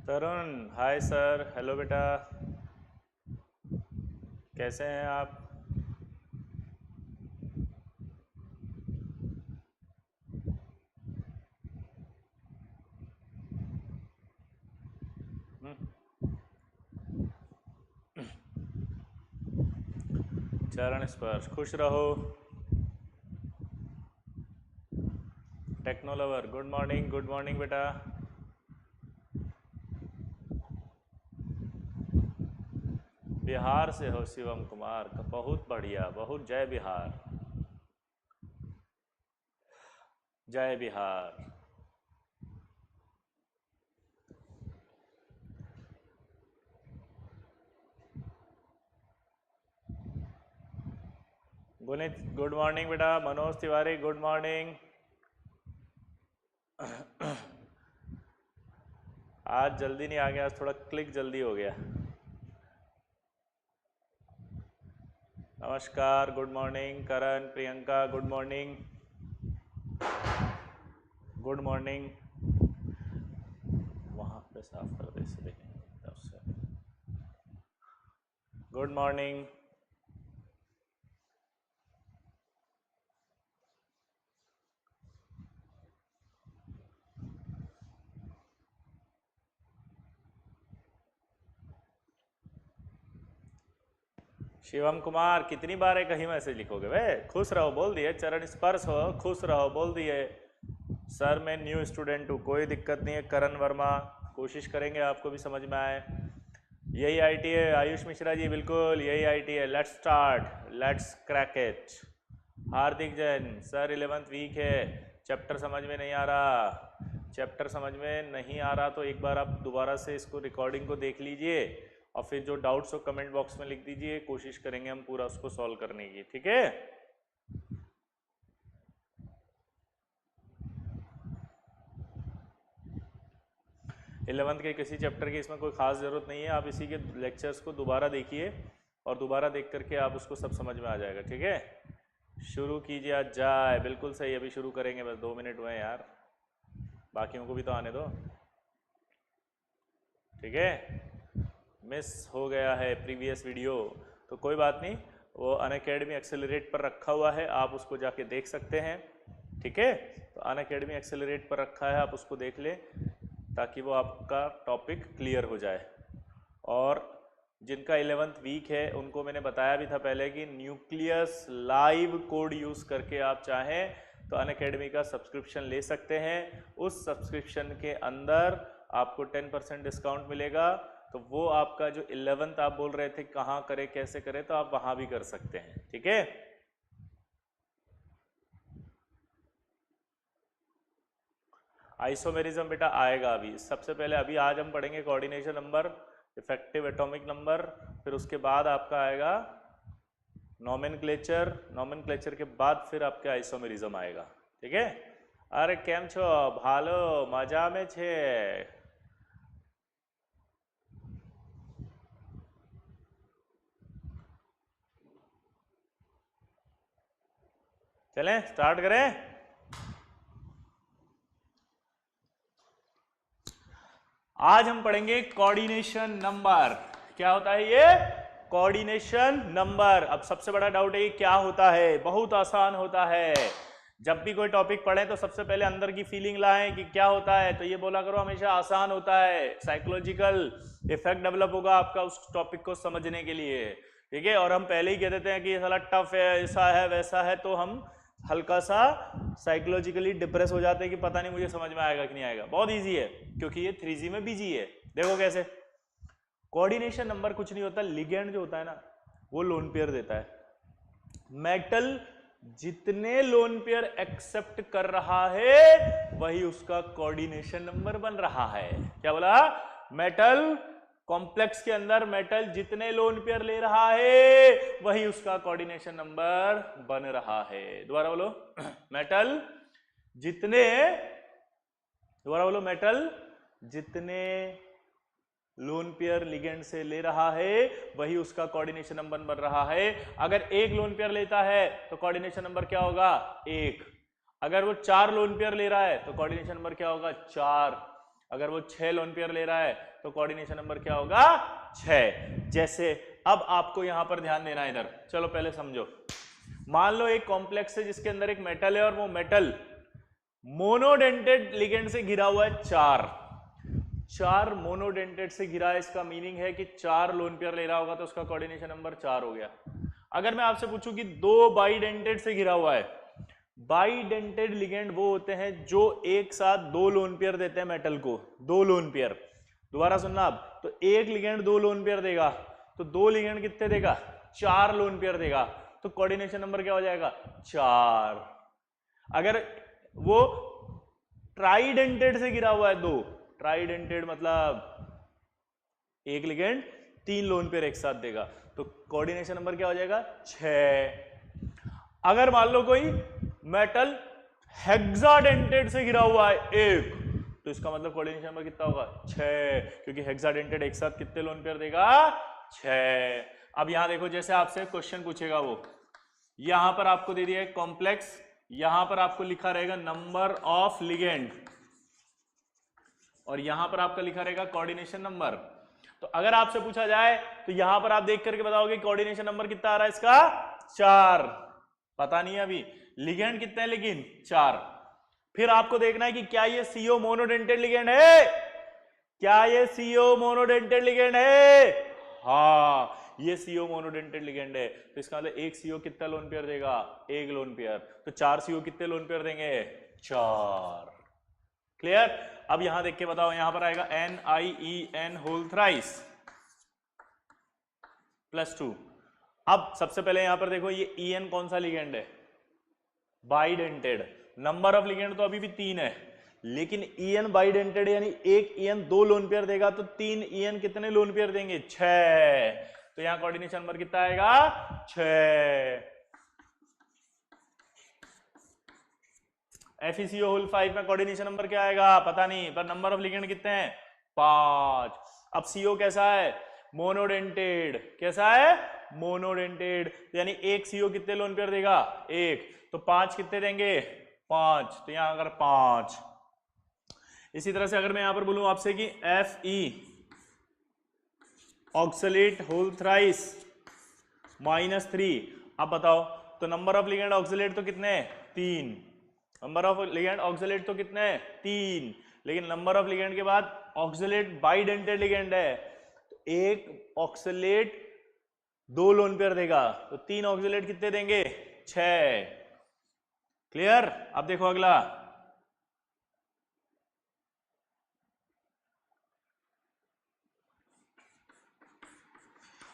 तरुण, hi sir, hello बेटा, कैसे हैं आप? चरण स्पर्श, खुश रहो। टेक्नो लवर, गुड मॉर्निंग बेटा। बिहार से हो शिवम कुमार, बहुत बढ़िया, बहुत जय बिहार, जय बिहार। गुनित, गुड मॉर्निंग बेटा। Manoj Tiwari, good morning. आज जल्दी नहीं आ गया, आज थोड़ा क्लिक जल्दी हो गया। नमस्कार, good morning. Karan, Priyanka, good morning, good morning. वहाँ पे साफ कर दे इससे देखेंगे तब से। Good morning. शिवम कुमार, कितनी बार एक ही मैसेज लिखोगे वे? खुश रहो बोल दिए, चरण स्पर्श हो, खुश रहो बोल दिए। सर मैं न्यू स्टूडेंट हूँ, कोई दिक्कत नहीं है। करण वर्मा, कोशिश करेंगे आपको भी समझ में आए। यही आईटी है आयुष मिश्रा जी, बिल्कुल यही आईटी है। Let's start, let's crack it. Hardik Jain, sir 11th week है, चैप्टर समझ में नहीं आ रहा। चैप्टर समझ में नहीं आ रहा तो एक बार आप दोबारा से इसको रिकॉर्डिंग को देख लीजिए और फिर जो डाउट्स हो कमेंट बॉक्स में लिख दीजिए, कोशिश करेंगे हम पूरा उसको सॉल्व करने की, ठीक है? इलेवंथ के किसी चैप्टर की इसमें कोई खास ज़रूरत नहीं है, आप इसी के लेक्चर्स को दोबारा देखिए और दोबारा देख करके आप उसको सब समझ में आ जाएगा, ठीक है? शुरू कीजिए, आज जाए, बिल्कुल सही, अभी शुरू करेंगे, बस 2 मिनट हुए यार, बाकियों को भी तो आने दो, ठीक है? मिस हो गया है प्रीवियस वीडियो तो कोई बात नहीं, वो अनअकैडमी एक्सेलरेट पर रखा हुआ है, आप उसको जाके देख सकते हैं, ठीक है? तो अनअकैडमी एक्सेलरेट पर रखा है, आप उसको देख लें ताकि वो आपका टॉपिक क्लियर हो जाए। और जिनका 11th वीक है उनको मैंने बताया भी था पहले कि न्यूक्लियस लाइव कोड यूज़ करके आप चाहें तो अनअकैडमी का सब्सक्रिप्शन ले सकते हैं। उस सब्सक्रिप्शन के अंदर आपको 10% डिस्काउंट मिलेगा, तो वो आपका जो 11th आप बोल रहे थे कहाँ करें कैसे करें, तो आप वहाँ भी कर सकते हैं, ठीक है? आइसोमेरिज्म बेटा आएगा अभी, सबसे पहले अभी आज हम पढ़ेंगे coordination number, effective atomic number, फिर उसके बाद आपका आएगा नोमेनक्लेचर, नोमेनक्लेचर के बाद फिर आपके आइसोमेरिज्म आएगा, ठीक है? अरे केम छो भालो, मजा में छे? चलें स्टार्ट करें? आज हम पढ़ेंगे कोऑर्डिनेशन नंबर। क्या होता है ये? Coordination number. अब सबसे बड़ा डाउट है ये क्या होता है? बहुत आसान होता है। जब भी कोई टॉपिक पढ़े तो सबसे पहले अंदर की फीलिंग लाएं कि क्या होता है, तो ये बोला करो हमेशा आसान होता है। साइकोलॉजिकल इफेक्ट डेवलप होगा आपका उस टॉपिक को समझने के लिए, ठीक है? और हम पहले ही कह देते हैं कि ये साला टफ है, ऐसा है वैसा है, तो हम हल्का सा साइकोलॉजिकली डिप्रेस हो जाते हैं कि पता नहीं मुझे समझ में आएगा कि नहीं आएगा। बहुत इजी है क्योंकि ये 3G में बिजी है। देखो कैसे, कोऑर्डिनेशन नंबर कुछ नहीं होता, लिगेंड जो होता है ना वो लोन पेयर देता है। मेटल जितने लोन पेयर एक्सेप्ट कर रहा है वही उसका कोऑर्डिनेशन नंबर बन रहा है। क्या बोला? मेटल कॉम्प्लेक्स के अंदर मेटल जितने लोन पेयर ले रहा है वही उसका कोऑर्डिनेशन नंबर बन रहा है। दोबारा बोलो, मेटल जितने, दोबारा बोलो, मेटल जितने लोन पेयर लिगेंड से ले रहा है वही उसका कोऑर्डिनेशन नंबर बन रहा है। अगर एक लोन पेयर लेता है तो कोऑर्डिनेशन नंबर क्या होगा? 1। अगर वो 4 लोन पेयर ले रहा है तो कोऑर्डिनेशन नंबर क्या होगा? 4। अगर वो 6 लोन पेयर ले रहा है तो कोऑर्डिनेशन नंबर क्या होगा 6। जैसे अब आपको यहां पर ध्यान देना है इधर, चलो पहले समझो। मान लो एक कॉम्प्लेक्स है जिसके अंदर एक मेटल है और वो मेटल मोनोडेंटेड लिगेंड से घिरा हुआ है, चार मोनोडेंटेड से घिरा है। इसका मीनिंग है कि 4 लोन पेयर ले रहा होगा तो उसका कोऑर्डिनेशन नंबर 4 हो गया। अगर मैं आपसे पूछूं कि 2 बाइडेंटेड से घिरा हुआ है, बाइडेंटेड लिगेंड वो होते हैं जो एक साथ 2 लोन पेयर देते हैं मेटल को, 2 लोन पेयर। दोबारा सुनना आप, तो एक लिगेंड 2 लोन पेयर देगा तो 2 लिगेंड कितने देगा 4 लोन पेयर देगा, तो कोऑर्डिनेशन नंबर क्या हो जाएगा 4। अगर वो ट्राइडेंटेड से घिरा हुआ है, 2 ट्राइडेंटेड मतलब एक लिगेंड 3 लोन पेयर एक साथ देगा, तो कोऑर्डिनेशन नंबर क्या हो जाएगा 6। अगर मान लो कोई मेटल हेक्साडेंटेड से घिरा हुआ है एक, तो इसका मतलब कोऑर्डिनेशन नंबर कितना होगा 6, क्योंकि हेक्साडेंटेड एक साथ कितने लोन पेयर देगा 6। अब यहां देखो, जैसे आपसे क्वेश्चन पूछेगा वो, यहां पर आपको दे दिया है कॉम्प्लेक्स, यहां पर आपको लिखा रहेगा नंबर ऑफ लिगेंड और यहां पर आपका लिखा रहेगा कोऑर्डिनेशन नंबर। तो अगर आपसे पूछा जाए तो यहां पर आप देख करके बताओगे कोऑर्डिनेशन नंबर कितना आ रहा है इसका 4, पता नहीं है अभी लिगेंड कितने हैं लेकिन 4। फिर आपको देखना है कि क्या ये CO मोनोडेंटेड लिगेंड है, क्या ये CO मोनोडेंटेड लिगेंड है, हाँ ये CO मोनोडेंटेड लिगेंड है, तो इसका मतलब एक CO कितना लोन पेयर देगा 1 लोन पेयर, तो 4 CO कितने लोन पेयर देंगे 4। क्लियर। अब यहां देख के बताओ, यहां पर आएगा NiEN होल थ्राइस +2। अब सबसे पहले यहां पर देखो ये EN कौन सा लिगेंड है बाइडेंटेड, नंबर ऑफ लिगेंड तो अभी भी 3 है, लेकिन EN बाइडेंटेड यानी एक EN 2 लोन पेयर देगा तो 3 EN कितने लोन पेयर देंगे 6, तो यहां कोऑर्डिनेशन नंबर कितना आएगा 6। FeCO होल 5 में कोऑर्डिनेशन नंबर क्या आएगा पता नहीं, पर नंबर ऑफ लिगेंड कितने हैं 5। अब CO कैसा है मोनोडेंटेड, कैसा है मोनोडेंटेड, यानी एक CO कितने लोन पेयर देगा 1, तो 5 कितने देंगे 5, तो यहां अगर 5। इसी तरह से अगर मैं यहां पर बोलूं आपसे कि Fe ऑक्सलेट होल थ्राइस -3, अब बताओ तो नंबर ऑफ लिगेंड ऑक्सलेट तो कितने 3, नंबर ऑफ लिगेंड ऑक्सलेट तो कितने 3, लेकिन नंबर ऑफ लिगेंड के बाद ऑक्सलेट बाइडेंटेड लिगेंड है, तो एक ऑक्सलेट 2 लोन पेयर देगा तो 3 ऑक्सलेट कितने देंगे 6। क्लियर। अब देखो अगला,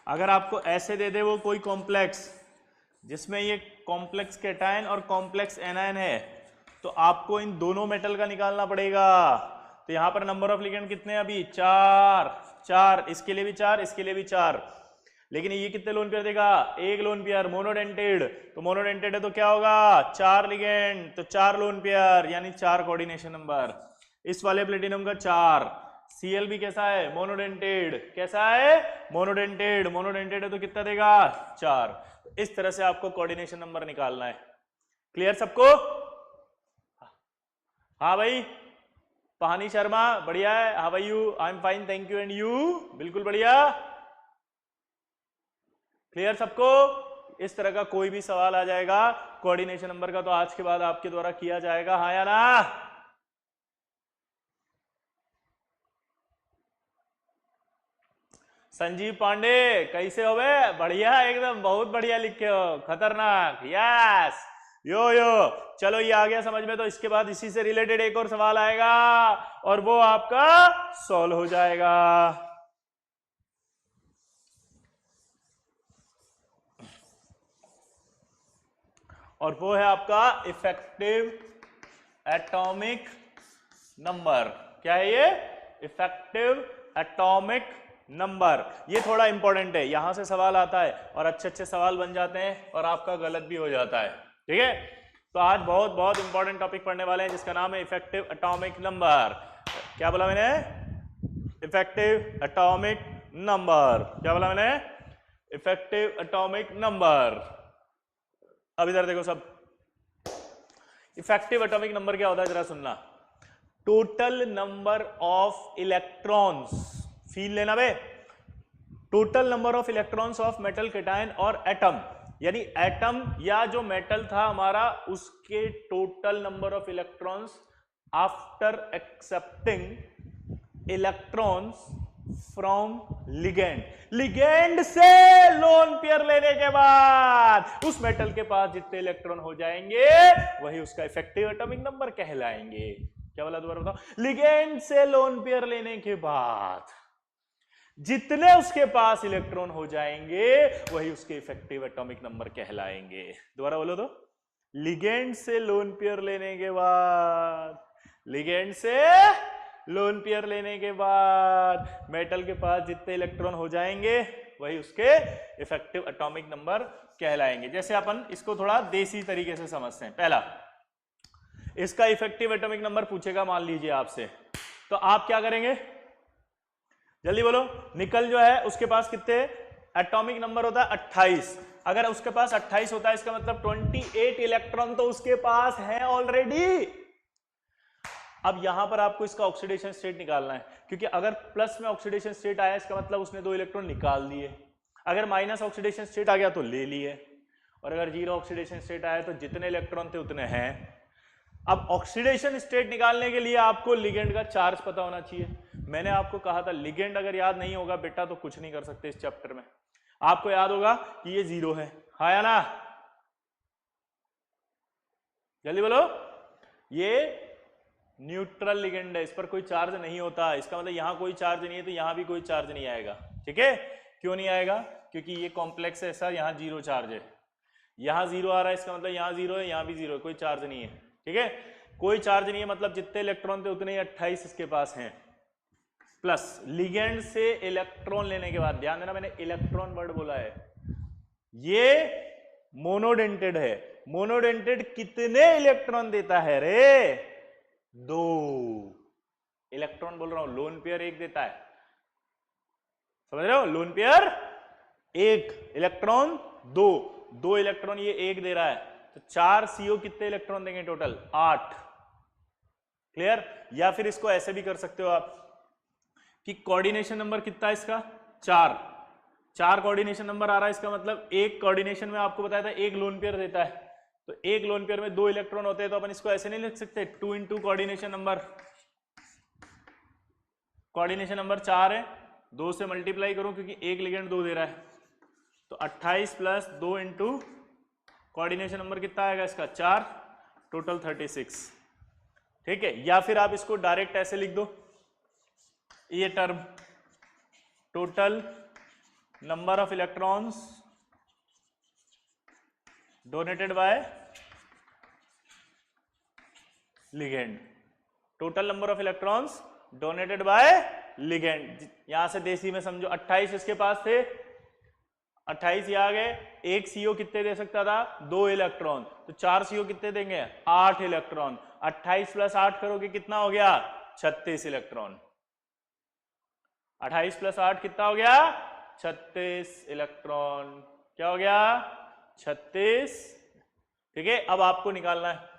अगर आपको ऐसे दे दे वो कोई कॉम्प्लेक्स जिसमें ये कॉम्प्लेक्स कैटायन और कॉम्प्लेक्स एनायन है, तो आपको इन दोनों मेटल का निकालना पड़ेगा। तो यहां पर नंबर ऑफ लिगेंड कितने हैं अभी 4, इसके लिए भी 4, इसके लिए भी 4, लेकिन ये कितने लोन पेयर देगा 1 लोन पेयर, मोनोडेंटेड, तो मोनोडेंटेड है तो क्या होगा 4 लिगेंड, तो 4 लोन पेयर यानी 4 कोऑर्डिनेशन नंबर। इस वाले प्लेटिनम का 4। Cl भी कैसा है मोनोडेंटेड, कैसा है मोनोडेंटेड, मोनोडेंटेड है तो कितना देगा 4। इस तरह से आपको कोऑर्डिनेशन नंबर निकालना है। क्लियर सबको। हाँ भाई पानी शर्मा बढ़िया है, how are you, I am fine thank you, and you, बिल्कुल बढ़िया। क्लियर सबको। इस तरह का कोई भी सवाल आ जाएगा कोऑर्डिनेशन नंबर का तो आज के बाद आपके द्वारा किया जाएगा, हाँ या ना। संजीव पांडे कैसे हो बे, बढ़िया एकदम, बहुत बढ़िया लिखे हो, खतरनाक, यस यो यो। चलो ये आ गया समझ में, तो इसके बाद इसी से रिलेटेड एक और सवाल आएगा और वो आपका सॉल्व हो जाएगा। और वो है आपका इफेक्टिव एटॉमिक नंबर। क्या है ये इफेक्टिव एटॉमिक नंबर। ये थोड़ा इंपॉर्टेंट है, यहां से सवाल आता है और अच्छे अच्छे सवाल बन जाते हैं और आपका गलत भी हो जाता है, ठीक है। तो आज बहुत बहुत इंपॉर्टेंट टॉपिक पढ़ने वाले हैं जिसका नाम है इफेक्टिव एटॉमिक नंबर। क्या बोला मैंने, इफेक्टिव एटॉमिक नंबर, क्या बोला मैंने, इफेक्टिव एटॉमिक नंबर। अब इधर देखो सब, इफेक्टिव एटॉमिक नंबर क्या होता है जरा सुनना। Total number of electrons, feel लेना बे, total number of electrons of metal, cation और एटम, यानी एटम या जो मेटल था हमारा उसके total number of electrons after accepting electrons from ligand, ligand से लोन पेयर लेने के बाद उस मेटल के पास जितने इलेक्ट्रॉन हो जाएंगे वही उसका इफेक्टिव एटॉमिक नंबर कहलाएंगे। क्या बोला दोबारा बताओ? लिगेंड से लोन पेयर लेने के बाद जितने उसके पास इलेक्ट्रॉन हो जाएंगे वही उसके इफेक्टिव एटॉमिक नंबर कहलाएंगे। दोबारा बोलो तो, लिगेंड से लोन पेयर लेने के बाद, लिगेंड से लोन पेयर लेने के बाद मेटल के पास जितने इलेक्ट्रॉन हो जाएंगे वही उसके इफेक्टिव एटॉमिक नंबर कहलाएंगे। जैसे अपन इसको थोड़ा देसी तरीके से समझते हैं। पहला, इसका इफेक्टिव एटॉमिक नंबर पूछेगा मान लीजिए आपसे, तो आप क्या करेंगे? जल्दी बोलो। निकल जो है उसके पास कितने एटॉमिक नंबर होता है? 28। अगर उसके पास 28 होता है इसका मतलब 28 इलेक्ट्रॉन तो उसके पास है ऑलरेडी। अब यहां पर आपको इसका ऑक्सीडेशन स्टेट निकालना है, क्योंकि अगर प्लस में ऑक्सीडेशन स्टेट आया इसका मतलब उसने 2 इलेक्ट्रॉन निकाल दिए, अगर माइनस ऑक्सीडेशन स्टेट आ गया तो ले लिए, और अगर जीरो ऑक्सीडेशन स्टेट आया तो जितने इलेक्ट्रॉन थे उतने हैं। अब ऑक्सीडेशन स्टेट निकालने के लिए आपको लिगेंड का चार्ज पता होना चाहिए। मैंने आपको कहा था लिगेंड अगर याद नहीं होगा बेटा तो कुछ नहीं कर सकते इस चैप्टर में। आपको याद होगा कि ये 0 है, हाँ या ना? जल्दी बोलो। ये न्यूट्रल लिगेंड है, इस पर कोई चार्ज नहीं होता, इसका मतलब यहां कोई चार्ज नहीं है तो यहां भी कोई चार्ज नहीं आएगा। ठीक है? क्यों नहीं आएगा? क्योंकि ये कॉम्प्लेक्स है ऐसा, यहां 0 चार्ज है, यहां 0 आ रहा है, इसका मतलब यहां 0 है, यहां भी 0 है, कोई चार्ज नहीं है। ठीक है? कोई चार्ज नहीं है मतलब जितने इलेक्ट्रॉन थे उतने ही 28 इसके पास हैं। प्लस लिगेंड से इलेक्ट्रॉन लेने के बाद, ध्यान देना मैंने इलेक्ट्रॉन वर्ड बोला है, ये मोनोडेंटेड है। मोनोडेंटेड कितने इलेक्ट्रॉन देता है रे? 2 इलेक्ट्रॉन बोल रहा हूं, लोन पेयर 1 देता है, समझ रहे हो? लोन पेयर 1 इलेक्ट्रॉन 2 इलेक्ट्रॉन ये 1 दे रहा है, तो 4 CO कितने इलेक्ट्रॉन देंगे टोटल? 8। क्लियर? या फिर इसको ऐसे भी कर सकते हो आप कि कोऑर्डिनेशन नंबर कितना है इसका? 4 कोऑर्डिनेशन नंबर आ रहा है, इसका मतलब एक कोऑर्डिनेशन में आपको बताया था 1 लोन पेयर देता है, तो 1 लोन पेयर में 2 इलेक्ट्रॉन होते हैं, तो अपन इसको ऐसे नहीं लिख सकते 2 into coordination number. Coordination number 4 है, 2 से मल्टीप्लाई करूं क्योंकि 1 लिगेंड 2 दे रहा है, तो 28 प्लस 2 इंटू कोऑर्डिनेशन नंबर कितना आएगा इसका? 4, टोटल 36। ठीक है? या फिर आप इसको डायरेक्ट ऐसे लिख दो, ये term total number of electrons donated bye ligand, total number of electrons donated bye ligand. यहां से देसी में समझो 28 इसके पास थे, 28 ये आ गए, 1 CO कितने दे सकता था? 2 इलेक्ट्रॉन, तो 4 CO कितने देंगे? 8 इलेक्ट्रॉन। 28 प्लस 8 करोगे कितना हो गया? 36 इलेक्ट्रॉन। 28 प्लस 8 कितना हो गया? 36 इलेक्ट्रॉन। क्या हो गया? 36। ठीक है? अब आपको निकालना है,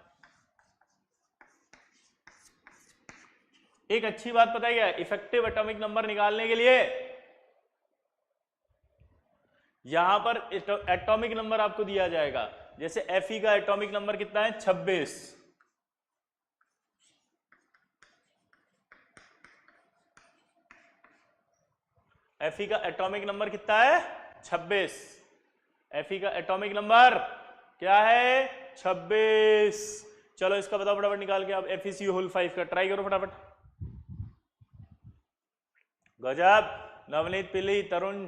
एक अच्छी बात पता है क्या? इफेक्टिव एटॉमिक नंबर निकालने के लिए यहां पर एटॉमिक नंबर आपको दिया जाएगा। जैसे Fe का एटॉमिक नंबर कितना है? 26। Fe का एटॉमिक नंबर कितना है? 26। Fe का एटॉमिक नंबर क्या है? 26। चलो इसका बताओ फटाफट निकाल के आप। FeCO होल 5 का ट्राई करो फटाफट। गजब, Navneet Pilli, Tarun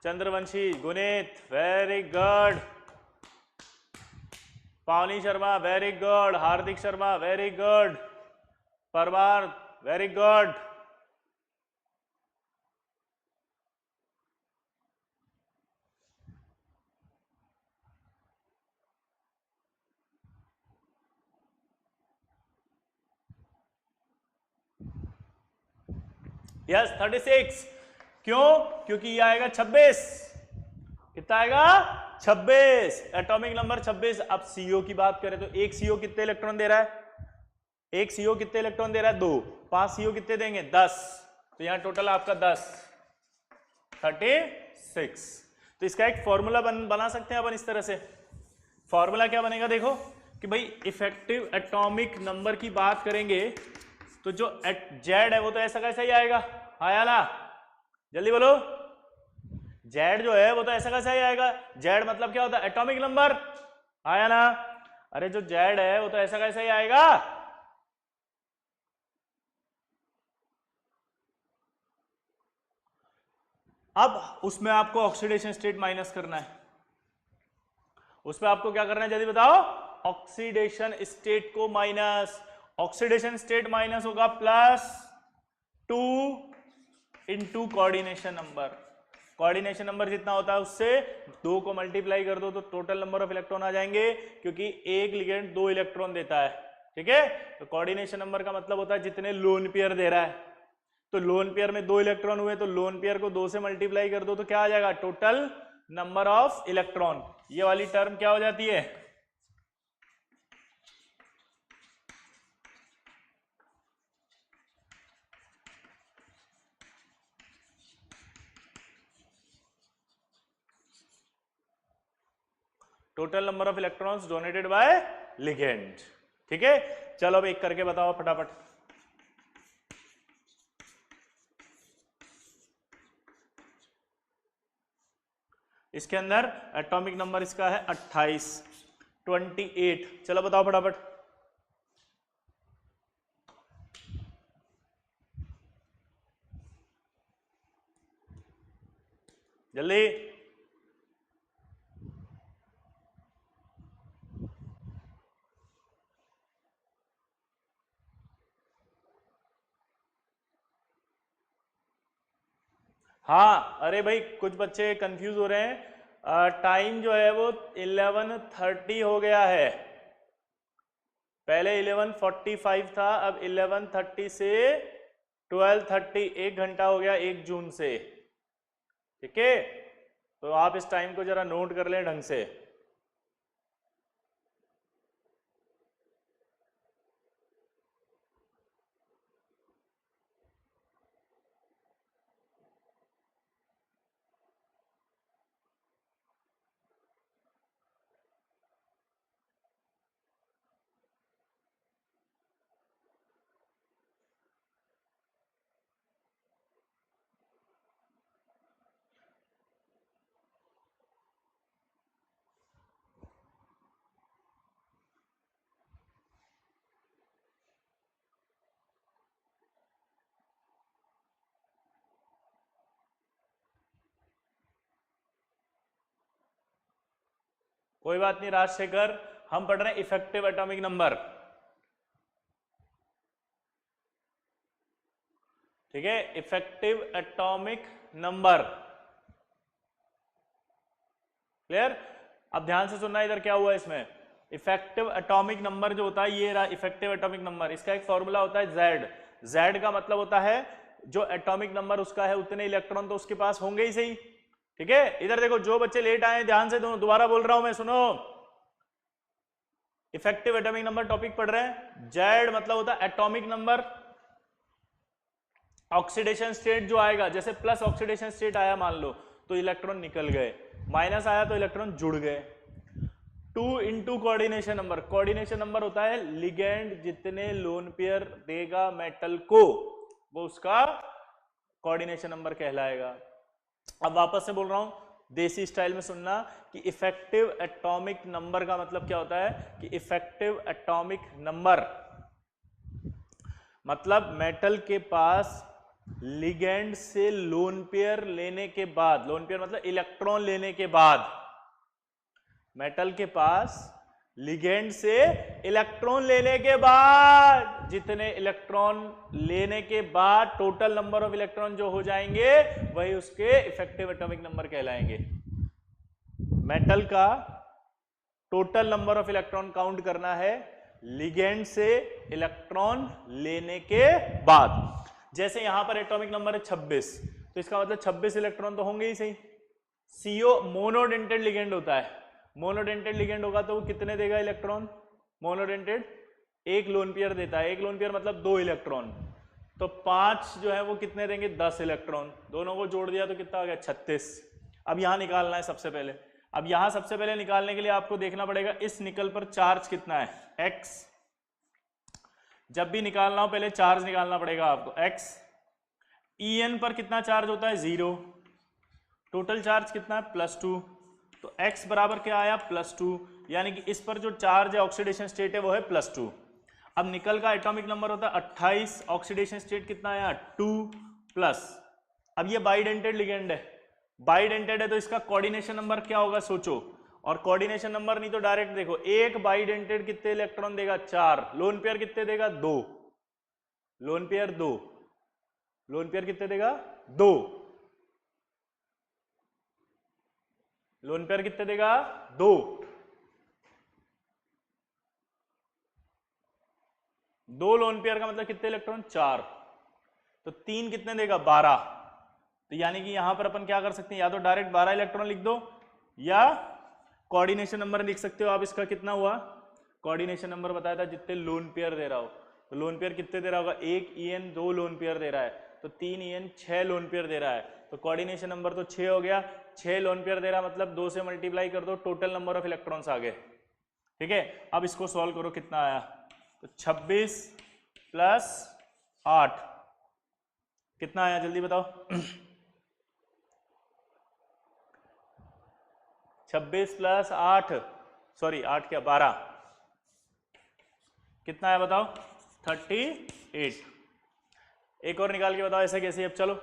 Chandravanshi, Guneet very good, Pavani Sharma very good, Hardik Sharma very good, Parmar very good. Yes 36। क्यों? क्योंकि ये आएगा 26। कितना आएगा? 26। Atomic number 26। अब CO की बात करें तो 1 CO कितने इलेक्ट्रॉन दे रहा है? एक CO कितने इलेक्ट्रॉन दे रहा है? 2। 5 CO कितने देंगे? 10। तो यहाँ टोटल आपका 10 36। तो इसका एक फॉर्मूला बना सकते हैं अपन इस तरह से। फॉर्मूला क्या बनेगा देखो कि भाई इफेक्टिव एटॉमिक नंबर की बात करेंगे तो जो जेड है वो तो ऐसा कैसा ही आएगा, आया ना? जल्दी बोलो। जेड जो है वो तो ऐसा कैसा ही आएगा। जेड मतलब क्या होता है? एटॉमिक नंबर, आया ना? अरे जो जेड है वो तो ऐसा कैसा ही आएगा। अब उसमें आपको ऑक्सीडेशन स्टेट माइनस करना है। उसमें आपको क्या करना है जल्दी बताओ? ऑक्सीडेशन स्टेट को माइनस। ऑक्सीडेशन स्टेट माइनस होगा +2 into coordination number. Coordination number जितना होता है उससे 2 को मल्टीप्लाई कर दो तो टोटल नंबर ऑफ इलेक्ट्रॉन आ जाएंगे, क्योंकि एक लिगेंड 2 इलेक्ट्रॉन देता है। ठीक है, तो कोऑर्डिनेशन नंबर का मतलब होता है जितने लोन पेयर दे रहा है। तो लोन पेयर में 2 इलेक्ट्रॉन हुए तो लोन पेयर को 2 से मल्टीप्लाई कर दो तो क्या आ जाएगा? Total number of electron. ये वाली टर्म क्या हो जाती है? Total number of electrons donated bye ligand. ठीक है, चलो अब एक करके बताओ फटाफट। इसके अंदर एटॉमिक नंबर इसका है 28, 28। चलो बताओ फटाफट। जल्दी। हाँ, अरे भाई कुछ बच्चे कंफ्यूज हो रहे हैं। टाइम जो है वो 11:30 हो गया है। पहले 11:45 था, अब 11:30 से 12:30, 1 घंटा हो गया 1 जून से। ठीक है, तो आप इस टाइम को जरा नोट कर लें ढंग से। कोई बात नहीं राजशेखर, हम पढ़ रहे हैं इफेक्टिव एटॉमिक नंबर। ठीक है, इफेक्टिव एटॉमिक नंबर। क्लियर? अब ध्यान से सुनना, इधर क्या हुआ इसमें। इफेक्टिव एटॉमिक नंबर जो होता है ये रहा इफेक्टिव एटॉमिक नंबर। इसका एक फॉर्मूला होता है जेड। जेड का मतलब होता है जो एटॉमिक नंबर उसका है उतने इलेक्ट्रॉन तो उसके पास होंगे ही सही। ठीक है, इधर देखो जो बच्चे लेट आए ध्यान से, दोबारा बोल रहा हूं मैं, सुनो। इफेक्टिव एटॉमिक नंबर टॉपिक पढ़ रहे हैं। जेड मतलब होता है एटॉमिक नंबर। ऑक्सीडेशन स्टेट जो आएगा, जैसे प्लस ऑक्सीडेशन स्टेट आया मान लो तो इलेक्ट्रॉन निकल गए, माइनस आया तो इलेक्ट्रॉन जुड़ गए। 2 into coordination number. Coordination number होता है लिगेंड जितने लोन पेयर देगा मेटल को वो उसका कोऑर्डिनेशन नंबर कहलाएगा। अब वापस से बोल रहा हूं, देसी स्टाइल में सुनना कि इफेक्टिव एटॉमिक नंबर का मतलब क्या होता है कि इफेक्टिव एटॉमिक नंबर मतलब मेटल के पास लिगेंड से लोन पेयर लेने के बाद, लोन पेयर मतलब इलेक्ट्रॉन लेने के बाद, मेटल के पास लिगेंड से इलेक्ट्रॉन लेने के बाद, जितने इलेक्ट्रॉन लेने के बाद टोटल नंबर ऑफ इलेक्ट्रॉन जो हो जाएंगे वही उसके इफेक्टिव एटॉमिक नंबर कहलाएंगे। मेटल का total number of electron count करना है लिगेंड से इलेक्ट्रॉन लेने के बाद। जैसे यहां पर एटॉमिक नंबर है 26, तो इसका मतलब 26 इलेक्ट्रॉन तो होंगे ही सही। CO मोनोडेंटेड लिगेंड होता है। मोनोडेंटेड लिगेंड होगा तो वो कितने देगा इलेक्ट्रॉन? मोनोडेंटेड एक लोन पेयर देता है, एक लोन पेयर मतलब 2 इलेक्ट्रॉन, तो 5 जो है वो कितने देंगे, 10 इलेक्ट्रॉन, दोनों को जोड़ दिया तो कितना आ गया, 36। अब यहां निकालना है सबसे पहले। अब यहां सबसे पहले निकालने के लिए आपको देखना पड़ेगा इस निकल पर चार्ज कितना है, x। जब भी निकालना हो पहले चार्ज निकालना पड़ेगा आपको, x। En पर कितना चार्ज होता है, 0। टोटल चार्ज कितना है, +2, तो x बराबर क्या आया, +2, यानी कि इस पर जो चार्ज है ऑक्सीडेशन स्टेट है वो है +2। अब निकल का एटॉमिक नंबर होता है 28, ऑक्सीडेशन स्टेट कितना आया, 2+। अब ये बाइडेंटेड लिगेंड है, बाइडेंटेड है तो इसका कोऑर्डिनेशन नंबर क्या होगा सोचो, और कोऑर्डिनेशन नंबर नहीं तो डायरेक्ट देखो, एक बाइडेंटेड कितने इलेक्ट्रॉन देगा, 4, लोन पेयर कितने देगा, 2, लोन पेयर 2, लोन पेयर कितने देगा, 2, लोन पेयर कितने देगा, 2, 2 लोन पेयर का मतलब कितने इलेक्ट्रॉन, 4, तो 3 कितने देगा, 12। तो यानी कि यहां पर अपन क्या कर सकते हैं, या तो डायरेक्ट 12 इलेक्ट्रॉन लिख दो, या कोऑर्डिनेशन नंबर लिख सकते हो आप, इसका कितना हुआ, कोऑर्डिनेशन नंबर बताया था जितने लोन पेयर दे रहा हो, तो लोन पेयर कितने दे रहा होगा, 1 En 2 लोन पेयर दे रहा है, तो 3 En 6 लोन पेयर दे रहा है, तो कोऑर्डिनेशन नंबर तो 6 हो गया, 6 लोन पेयर दे रहा मतलब 2 से मल्टीप्लाई कर दो, टोटल नंबर ऑफ इलेक्ट्रॉन्स आ गए। ठीक है, अब इसको सॉल्व करो, कितना आया, तो 26 + 8 कितना आया, जल्दी बताओ। 26 + 8, सॉरी 8 क्या, 12, कितना है बताओ, 38। एक और निकाल के बताओ ऐसे कैसे, अब चलो।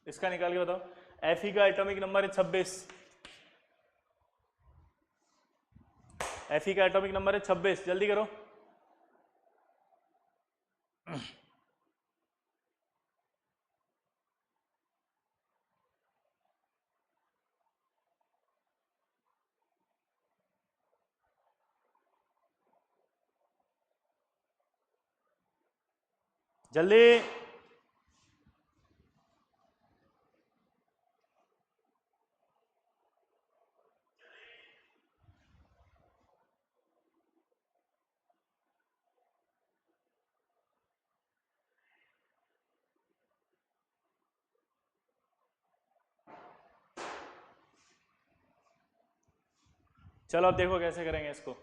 इसका निकाल के बताओ, Fe का एटॉमिक नंबर है 26, Fe का एटॉमिक नंबर है 26, जल्दी करो। जल्दी, चलो अब देखो कैसे करेंगे इसको।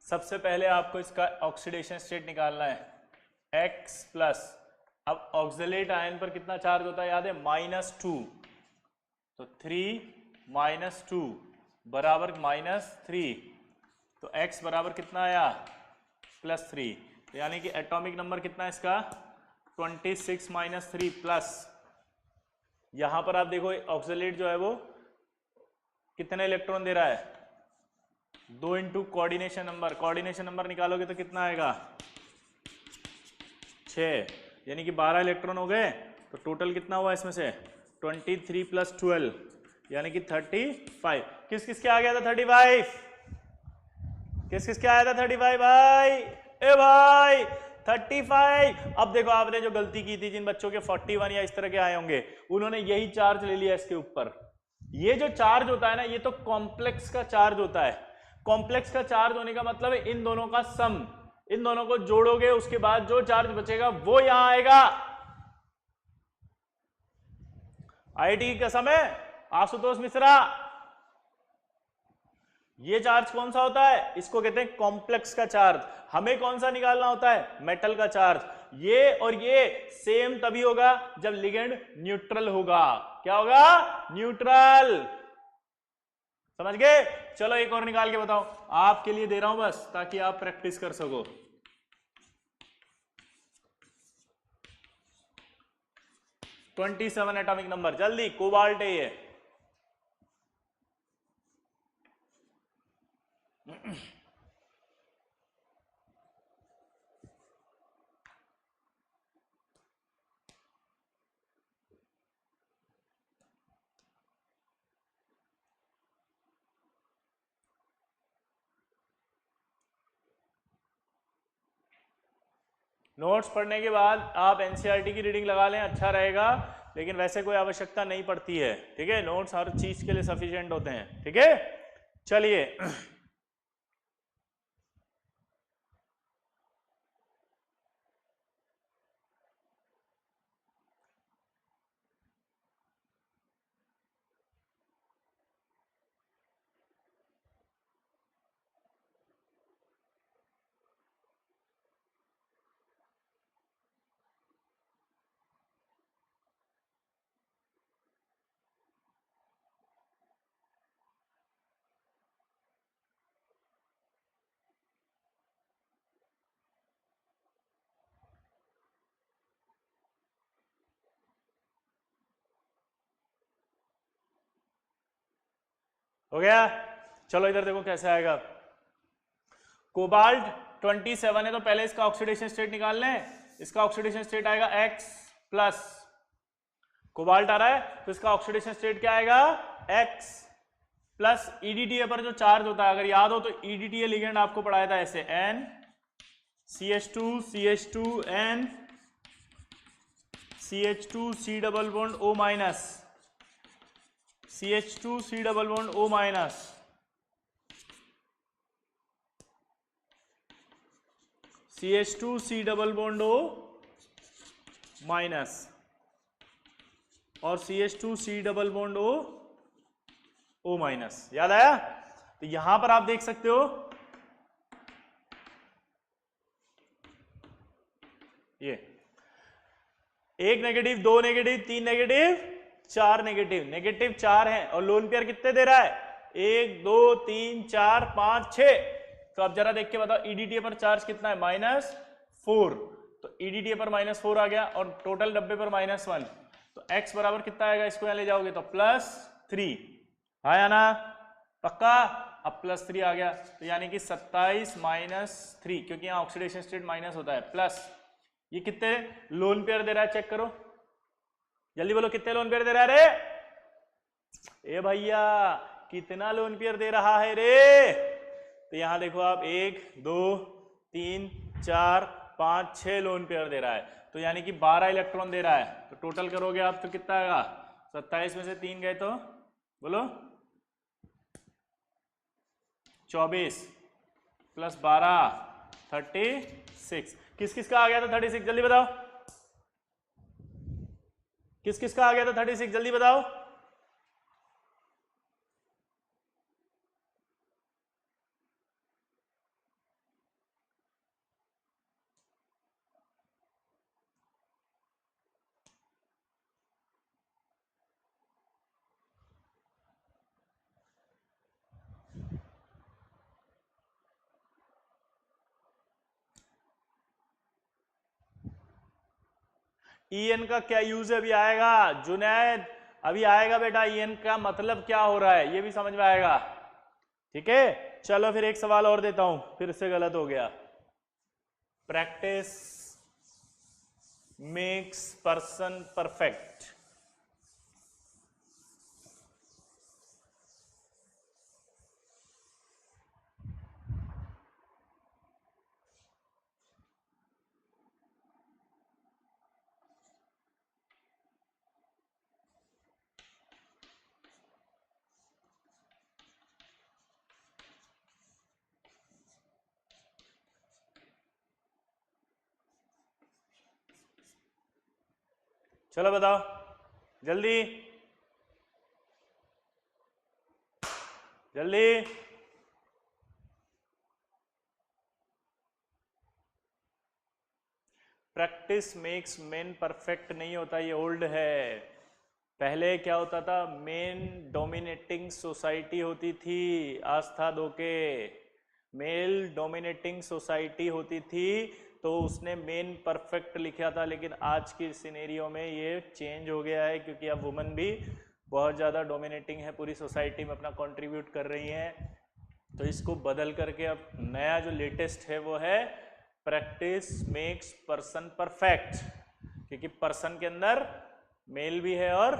सबसे पहले आपको इसका ऑक्सीडेशन स्टेट निकालना है, X+। अब ऑक्सलेट आयन पर कितना चार्ज होता है याद है, -2, तो 3 - 2 बराबर -3, तो X बराबर कितना आया, +3, तो यानी कि एटॉमिक नंबर कितना है इसका, 26 - 3 प्लस, यहां पर आप देखो ऑक्सलेट जो है वो कितने इलेक्ट्रॉन दे रहा है, 2 into coordination number, coordination number निकालोगे तो कितना आएगा, 6, यानी कि 12 इलेक्ट्रॉन हो गए, तो टोटल कितना हुआ इसमें से, 23 + 12 यानी कि 35। किस किस के आ गया था 35, किस किस के आया था 35 भाई, ए भाई 35। अब देखो आपने जो गलती की थी, जिन बच्चों के 41 या इस तरह के आए होंगे, उन्होंने यही चार्ज ले लिया इसके ऊपर। ये जो चार्ज होता है ना, ये तो कॉम्प्लेक्स का चार्ज होता है। कॉम्प्लेक्स का चार्ज होने का मतलब है इन दोनों का सम, इन दोनों को जोड़ोगे उसके बाद जो चार्ज बचेगा वो यहां आएगा। आईआईटी की कसम है, आशुतोष मिश्रा, ये चार्ज कौन सा होता है, इसको कहते हैं कॉम्प्लेक्स का चार्ज। हमें कौन सा निकालना होता है, मेटल का चार्ज। ये और ये सेम तभी होगा जब लिगेंड न्यूट्रल होगा। क्या होगा, न्यूट्रल, समझ गए। चलो एक और निकाल के बताओ, आपके लिए दे रहा हूं बस ताकि आप प्रैक्टिस कर सको। (27) एटॉमिक नंबर, जल्दी, कोबाल्ट है ये। नोट्स पढ़ने के बाद आप एनसीईआरटी की रीडिंग लगा लें, अच्छा रहेगा, लेकिन वैसे कोई आवश्यकता नहीं पड़ती है, ठीक है। नोट्स हर चीज के लिए सफिशिएंट होते हैं, ठीक है। चलिए हो गया। चलो इधर देखो कैसे आएगा। कोबाल्ट 27 है तो पहले इसका ऑक्सीडेशन स्टेट निकाल लें। इसका ऑक्सीडेशन स्टेट आएगा X प्लस, कोबाल्ट आ रहा है तो इसका ऑक्सीडेशन स्टेट क्या आएगा X प्लस EDTA पर जो चार्ज होता है, अगर याद हो तो EDTA लिगेंड आपको पढ़ाया था ऐसे N CH2 CH2 N CH2 C double bond O minus CH2 C double bond O minus CH2 C double bond O minus और CH2 C double bond O minus. याद आया? तो यहां पर आप देख सकते हो ये एक नेगेटिव, दो नेगेटिव, तीन नेगेटिव, चार नेगेटिव, नेगेटिव चार है और लोन पेयर कितने दे रहा है, 1 2 3 4 5 6। तो अब जरा देख के बताओ EDTA पर चार्ज कितना है -4, तो EDTA पर -4 आ गया और टोटल डब्बे पर -1, तो x बराबर कितना आएगा, इसको यहां ले जाओगे तो +3 आया ना, पक्का। अब +3 आ गया तो यानी कि 27 - 3, क्योंकि यहां ऑक्सीडेशन स्टेट माइनस होता है, प्लस ये कितने लोन पेयर दे रहा है, चेक करो जल्दी बोलो कितने लोन पेयर दे रहा है रे, ए भैया कितना लोन पेयर दे रहा है रे। तो यहां देखो आप 1 2 3 4 5 6 लोन पेयर दे रहा है, तो यानी कि 12 इलेक्ट्रॉन दे रहा है। तो टोटल करोगे आप तो कितना आएगा, 27 में से 3 गए तो बोलो 24 प्लस 12 36। किस किस का आ गया था 36, जल्दी बताओ किस किस का आ गया था 36, जल्दी बताओ। EN का क्या यूज है, अभी आएगा जुनैद, अभी आएगा बेटा। EN का मतलब क्या हो रहा है ये भी समझ में आएगा, ठीक है। चलो फिर एक सवाल और देता हूं, फिर से गलत हो गया। Practice makes person perfect. चलो बताओ जल्दी जल्दी। प्रैक्टिस मेक्स मैन परफेक्ट नहीं होता, ये ओल्ड है। पहले क्या होता था, मेन डोमिनेटिंग सोसाइटी होती थी, आस्था दो के मेल डोमिनेटिंग सोसाइटी होती थी, तो उसने मेन परफेक्ट लिखा था। लेकिन आज की सिनेरियो में ये चेंज हो गया है, क्योंकि अब वुमेन भी बहुत ज़्यादा डोमिनेटिंग है, पूरी सोसाइटी में अपना कंट्रीब्यूट कर रही हैं। तो इसको बदल करके अब नया जो लेटेस्ट है वो है प्रैक्टिस मेक्स पर्सन परफेक्ट, क्योंकि पर्सन के अंदर मेल भी है और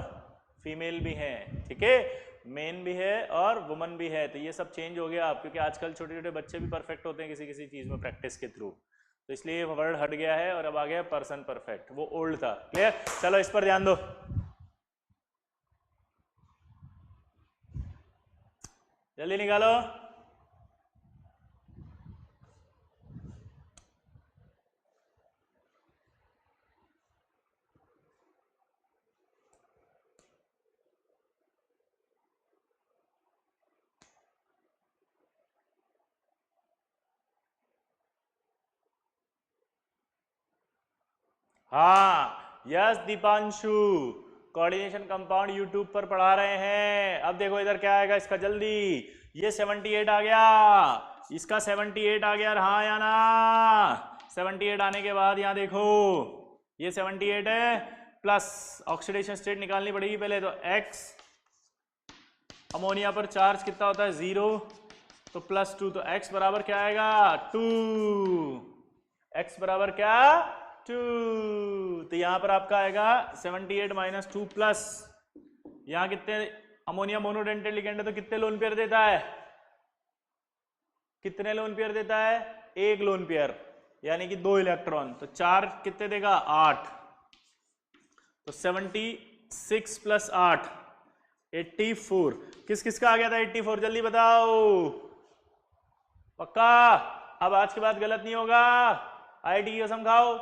फीमेल भी है, ठीक है, मेन भी है और वुमन भी है। तो ये सब चेंज हो गया अब, क्योंकि आजकल छोटे छोटे बच्चे भी परफेक्ट होते हैं किसी किसी चीज़ में प्रैक्टिस के थ्रू। तो इसलिए वर्ड हट गया है और अब आ गया पर्सन परफेक्ट, वो ओल्ड था। क्लियर? चलो इस पर ध्यान दो। जल्दी निकालो। हाँ yes Deepanshu, coordination compound YouTube पर पढ़ा रहे हैं। अब देखो इधर क्या आएगा इसका, जल्दी। ये 78 आ गया, इसका 78 आ गया, हाँ या ना? 78 आने के बाद यहाँ देखो ये 78 है, प्लस ऑक्सीडेशन स्टेट निकालनी पड़ेगी पहले। तो x अमोनिया पर चार्ज कितना होता है 0, तो +2, तो x बराबर क्या आएगा 2। x बराबर क्या 2, तो यहां पर आपका आएगा 78 - 2 प्लस यहां कितने, अमोनिया मोनोडेंटेट लिगेंड है तो कितने लोन पेयर देता है, कितने लोन पेयर देता है, 1 लोन पेयर, यानी कि 2 इलेक्ट्रॉन। तो चार्ज कितने देगा 8, तो 76 + 8 84। किस किस का आ गया था 84, जल्दी बताओ। पक्का? अब आज के बाद गलत नहीं होगा, आईटी की कसम खाओ,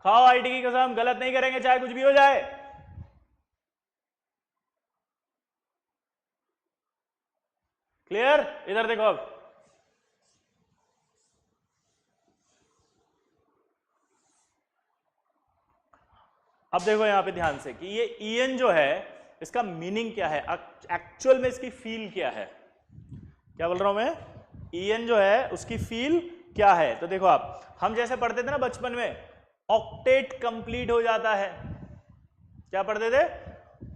खाओ आईटी की कसम, गलत नहीं करेंगे चाहे कुछ भी हो जाए। क्लियर? इधर देखो अब देखो यहां पे ध्यान से कि ये EN जो है इसका मीनिंग क्या है, एक्चुअल में इसकी फील क्या है। क्या बोल रहा हूं मैं, EN जो है उसकी फील क्या है। तो देखो आप, हम जैसे पढ़ते थे ना बचपन में, ऑक्टेट कंप्लीट हो जाता है, क्या पढ़ते थे,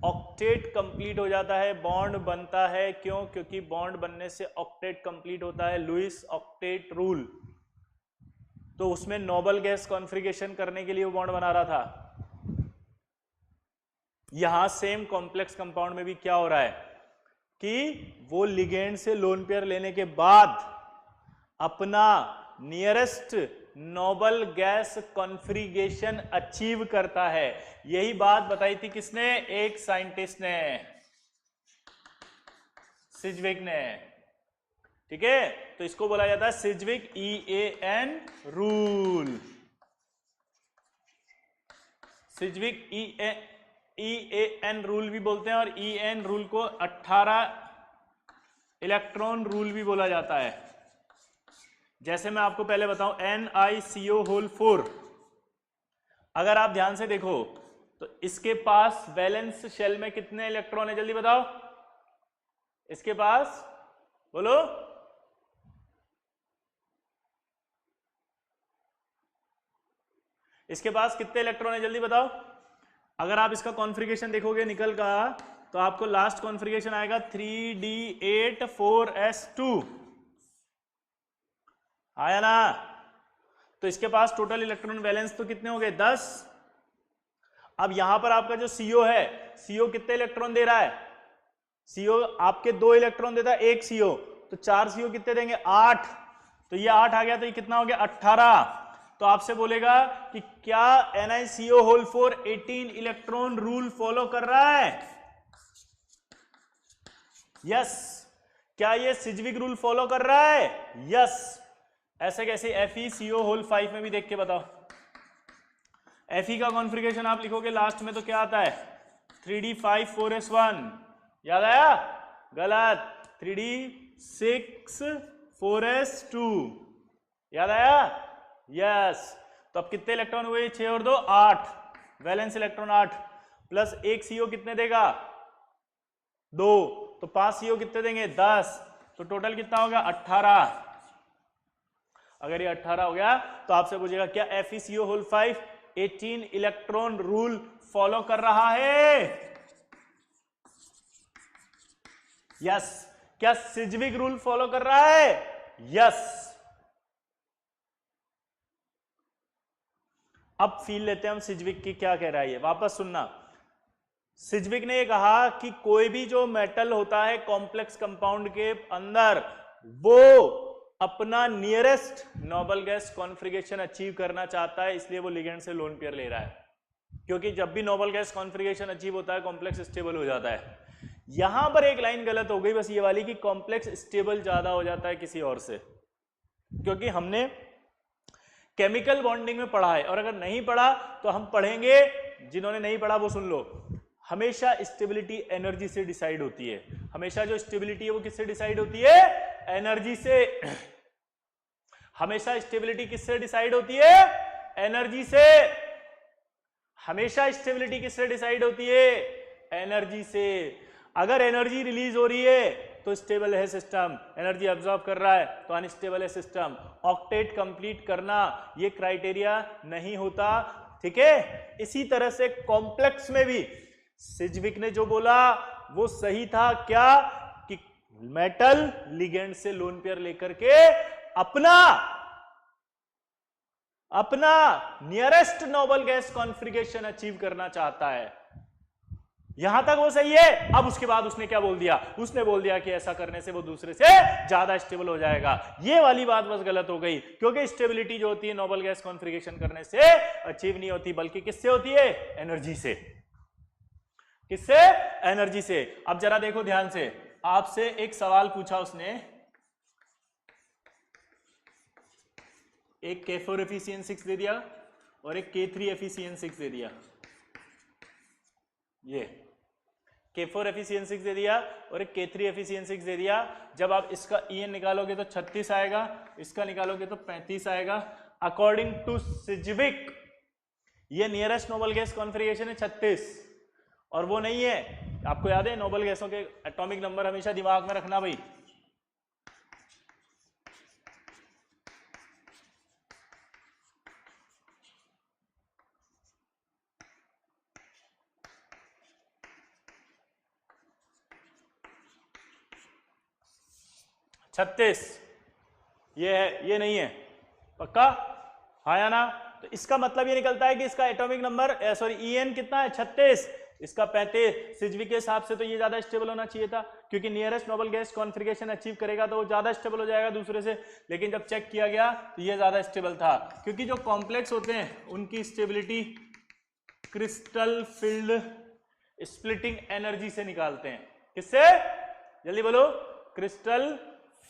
ऑक्टेट कंप्लीट हो जाता है, बॉन्ड बनता है। क्यों? क्योंकि बॉन्ड बनने से ऑक्टेट कंप्लीट होता है, लुईस ऑक्टेट रूल। तो उसमें नोबल गैस कॉन्फ़िगरेशन करने के लिए वो बॉन्ड बना रहा था। यहां सेम कॉम्प्लेक्स कंपाउंड में भी क्या हो रहा है कि वो लिगेंड से लोन पेयर लेने के बाद अपना nearest noble gas configuration achieve करता है। यही बात बताई थी किसने, एक साइंटिस्ट ने, सिज्विक ने। ठीक है, तो इसको बोला जाता है सिज्विक EAN रूल। सिज्विक EAN रूल भी बोलते हैं और EN रूल को 18 इलेक्ट्रॉन रूल भी बोला जाता है। जैसे मैं आपको पहले बताऊं, NiCO4, अगर आप ध्यान से देखो तो इसके पास वैलेंस शेल में कितने इलेक्ट्रॉन है, जल्दी बताओ। इसके पास बोलो, इसके पास कितने इलेक्ट्रॉन है, जल्दी बताओ। अगर आप इसका कॉन्फ़िगरेशन देखोगे निकल का, तो आपको लास्ट कॉन्फ़िगरेशन आएगा 3D8 4s2, आया ना? तो इसके पास टोटल इलेक्ट्रॉन वैलेंस तो कितने हो गए 10। अब यहां पर आपका जो CO है, CO कितने इलेक्ट्रॉन दे रहा है, CO आपके 2 इलेक्ट्रॉन देता है, 1 CO, तो 4 CO कितने देंगे 8, तो ये 8 आ गया, तो ये कितना हो गया 18। तो आपसे बोलेगा कि क्या NiCO4 18 इलेक्ट्रॉन रूल फॉलो कर रहा है, यस। क्या ये सिज्विक रूल फॉलो कर रहा है, यस। ऐसे कैसे, FeCO5 में भी देख के बताओ। Fe का कॉन्फ़िगरेशन आप लिखोगे लास्ट में तो क्या आता है 3D5 4s1, याद आया? गलत, 3D6 4s2, याद आया? यस। तो अब कितने इलेक्ट्रॉन हुए, 6 और 2 8, वैलेंस इलेक्ट्रॉन 8, प्लस 1 CO कितने देगा 2, तो 5 CO कितने देंगे 10, तो टोटल कितना होगा 18। अगर ये 18 हो गया तो आपसे पूछेगा क्या FeCO5 18 इलेक्ट्रॉन रूल फॉलो कर रहा है, यस। क्या सिज्विक रूल फॉलो कर रहा है, यस। अब फील लेते हैं हम सिज्विक की क्या कह रहा है, ये वापस सुनना। सिज्विक ने कहा कि कोई भी जो मेटल होता है कॉम्प्लेक्स कंपाउंड के अंदर, वो अपना nearest noble gas configuration achieve करना चाहता है, इसलिए वो लिगेंड से लोन पेयर ले रहा है। क्योंकि जब भी नोबल गैस कॉन्फ़िगरेशन अचीव होता है कॉम्प्लेक्स स्टेबल हो जाता है। यहां पर एक लाइन गलत हो गई बस ये वाली कि कॉम्प्लेक्स स्टेबल ज्यादा हो जाता है किसी और से, क्योंकि हमने केमिकल बॉन्डिंग में पढ़ा है, और अगर नहीं पढ़ा तो हम पढ़ेंगे, जिन्होंने नहीं पढ़ा वो सुन लो। हमेशा स्टेबिलिटी एनर्जी से डिसाइड होती है। हमेशा जो स्टेबिलिटी है वो किससे डिसाइड होती है? एनर्जी से। हमेशा स्टेबिलिटी किससे डिसाइड होती है? एनर्जी से। हमेशा स्टेबिलिटी किससे डिसाइड होती है? एनर्जी से। अगर एनर्जी रिलीज हो रही है तो स्टेबल है सिस्टम, एनर्जी अब्सॉर्ब कर रहा है तो अनस्टेबल है सिस्टम। ऑक्टेट कंप्लीट करना ये क्राइटेरिया नहीं होता, ठीक है। इसी तरह से कॉम्प्लेक्स में भी सिजविक ने जो बोला वो सही था, क्या कि मेटल लिगेंड से लोन पेयर लेकर के अपना nearest noble gas configuration achieve करना चाहता है। यहां तक वो सही है। अब उसके बाद उसने क्या बोल दिया? उसने बोल दिया कि ऐसा करने से वो दूसरे से ज्यादा स्टेबल हो जाएगा। ये वाली बात बस गलत हो गई, क्योंकि स्टेबिलिटी जो होती है नोबल गैस कॉन्फ़िगरेशन करने से अचीव नहीं होती, बल्कि किससे होती है? एनर्जी से। किससे? एनर्जी से। अब जरा देखो ध्यान से, आपसे एक सवाल पूछा उसने, एक K4 Fe6 दे दिया और एक K3 Fe6 दे दिया। ये K4 Fe6 दे दिया और एक K3 Fe6 दे दिया। जब आप इसका En निकालोगे तो 36 आएगा, इसका निकालोगे तो 35 आएगा। अकॉर्डिंग टू सिजविक ये नियरेस्ट नोबल गैस कॉन्फ़िगरेशन है 36, और वो नहीं है। आपको याद है नोबल गैसों के एटॉमिक नंबर हमेशा दिमाग में रखना भाई। छत्तीस ये है, ये नहीं है, पक्का? हाँ या ना? तो इसका मतलब ये निकलता है कि इसका एटॉमिक नंबर En कितना है? 36, इसका 35। सिजविक के हिसाब से तो ये ज्यादा स्टेबल होना चाहिए था, क्योंकि nearest noble gas configuration achieve करेगा तो वो ज्यादा स्टेबल हो जाएगा दूसरे से। लेकिन जब चेक किया गया तो ये ज्यादा स्टेबल था, क्योंकि जो कॉम्प्लेक्स होते हैं उनकी stability crystal field splitting energy से निकालते हैं। किससे? जल्दी बोलो। क्रिस्टल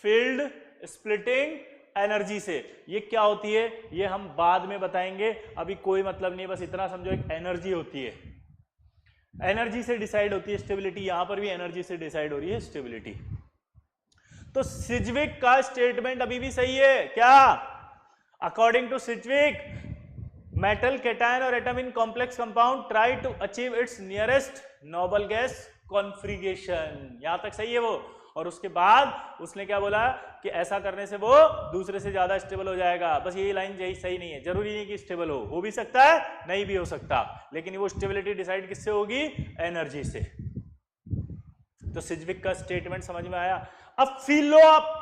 फील्ड स्प्लिटिंग एनर्जी से। ये क्या होती है ये हम बाद में बताएंगे, अभी कोई मतलब नहीं है, बस इतना समझो एक एनर्जी होती है, एनर्जी से डिसाइड होती है स्टेबिलिटी। यहां पर भी एनर्जी से डिसाइड हो रही है स्टेबिलिटी। तो सिजविक का स्टेटमेंट अभी भी सही है, क्या? According to Sidgwick metal, cation और atom in complex compound try to achieve its nearest noble gas configuration. यहां तक सही है वो। और उसके बाद उसने क्या बोला कि ऐसा करने से वो दूसरे से ज्यादा स्टेबल हो जाएगा। बस यही लाइन यही सही नहीं है। जरूरी नहीं कि स्टेबल हो भी सकता है, नहीं भी हो सकता, लेकिन वो स्टेबिलिटी डिसाइड किससे होगी? एनर्जी से। तो सिजविक का स्टेटमेंट समझ में आया? अब फील लो आप,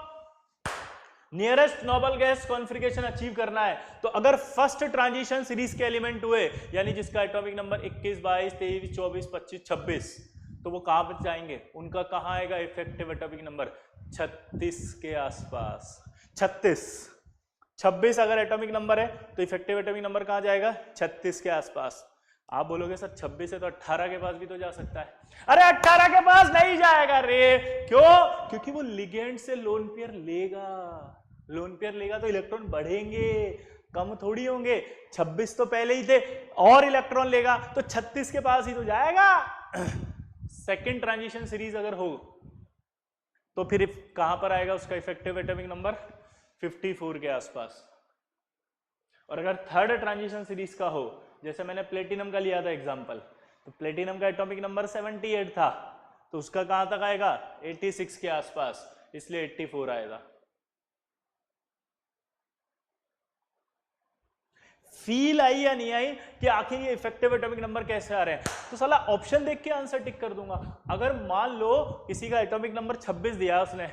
nearest noble gas configuration achieve करना है तो अगर फर्स्ट ट्रांजिशन सीरीज के एलिमेंट हुए, यानी जिसका एटॉमिक नंबर 21, 22, 23, 24, 25, 26, तो वो कहां पर जाएंगे? उनका कहां आएगा इफेक्टिव एटॉमिक नंबर? 36 के आसपास। 36, 26 अगर एटॉमिक नंबर है तो इफेक्टिव एटॉमिक नंबर कहां जाएगा? 36 के आसपास। आप बोलोगे सर 26 है तो 18 के पास भी तो जा सकता है। अरे 18 के पास नहीं जाएगा रे। क्यों? क्योंकि वो लिगेंड से लोन पेयर लेगा। लोन पेयर लेगा तो इलेक्ट्रॉन बढ़ेंगे, कम थोड़ी होंगे। 26 तो पहले ही थे, और इलेक्ट्रॉन लेगा तो 36 के पास ही तो जाएगा। सेकेंड ट्रांजिशन सीरीज अगर हो तो फिर कहां पर आएगा उसका इफेक्टिव एटॉमिक नंबर? 54 के आसपास। और अगर थर्ड ट्रांजिशन सीरीज का हो, जैसे मैंने प्लेटिनम का लिया था एग्जांपल, तो प्लेटिनम का एटॉमिक नंबर 78 था, तो उसका कहां तक आएगा? 86 के आसपास, इसलिए 84 आएगा। फील आई या नहीं आई कि आखिर ये इफेक्टिव एटॉमिक नंबर कैसे आ रहे हैं? तो साला ऑप्शन देख के आंसर टिक कर दूंगा। अगर मान लो किसी का एटॉमिक नंबर 26 दिया उसने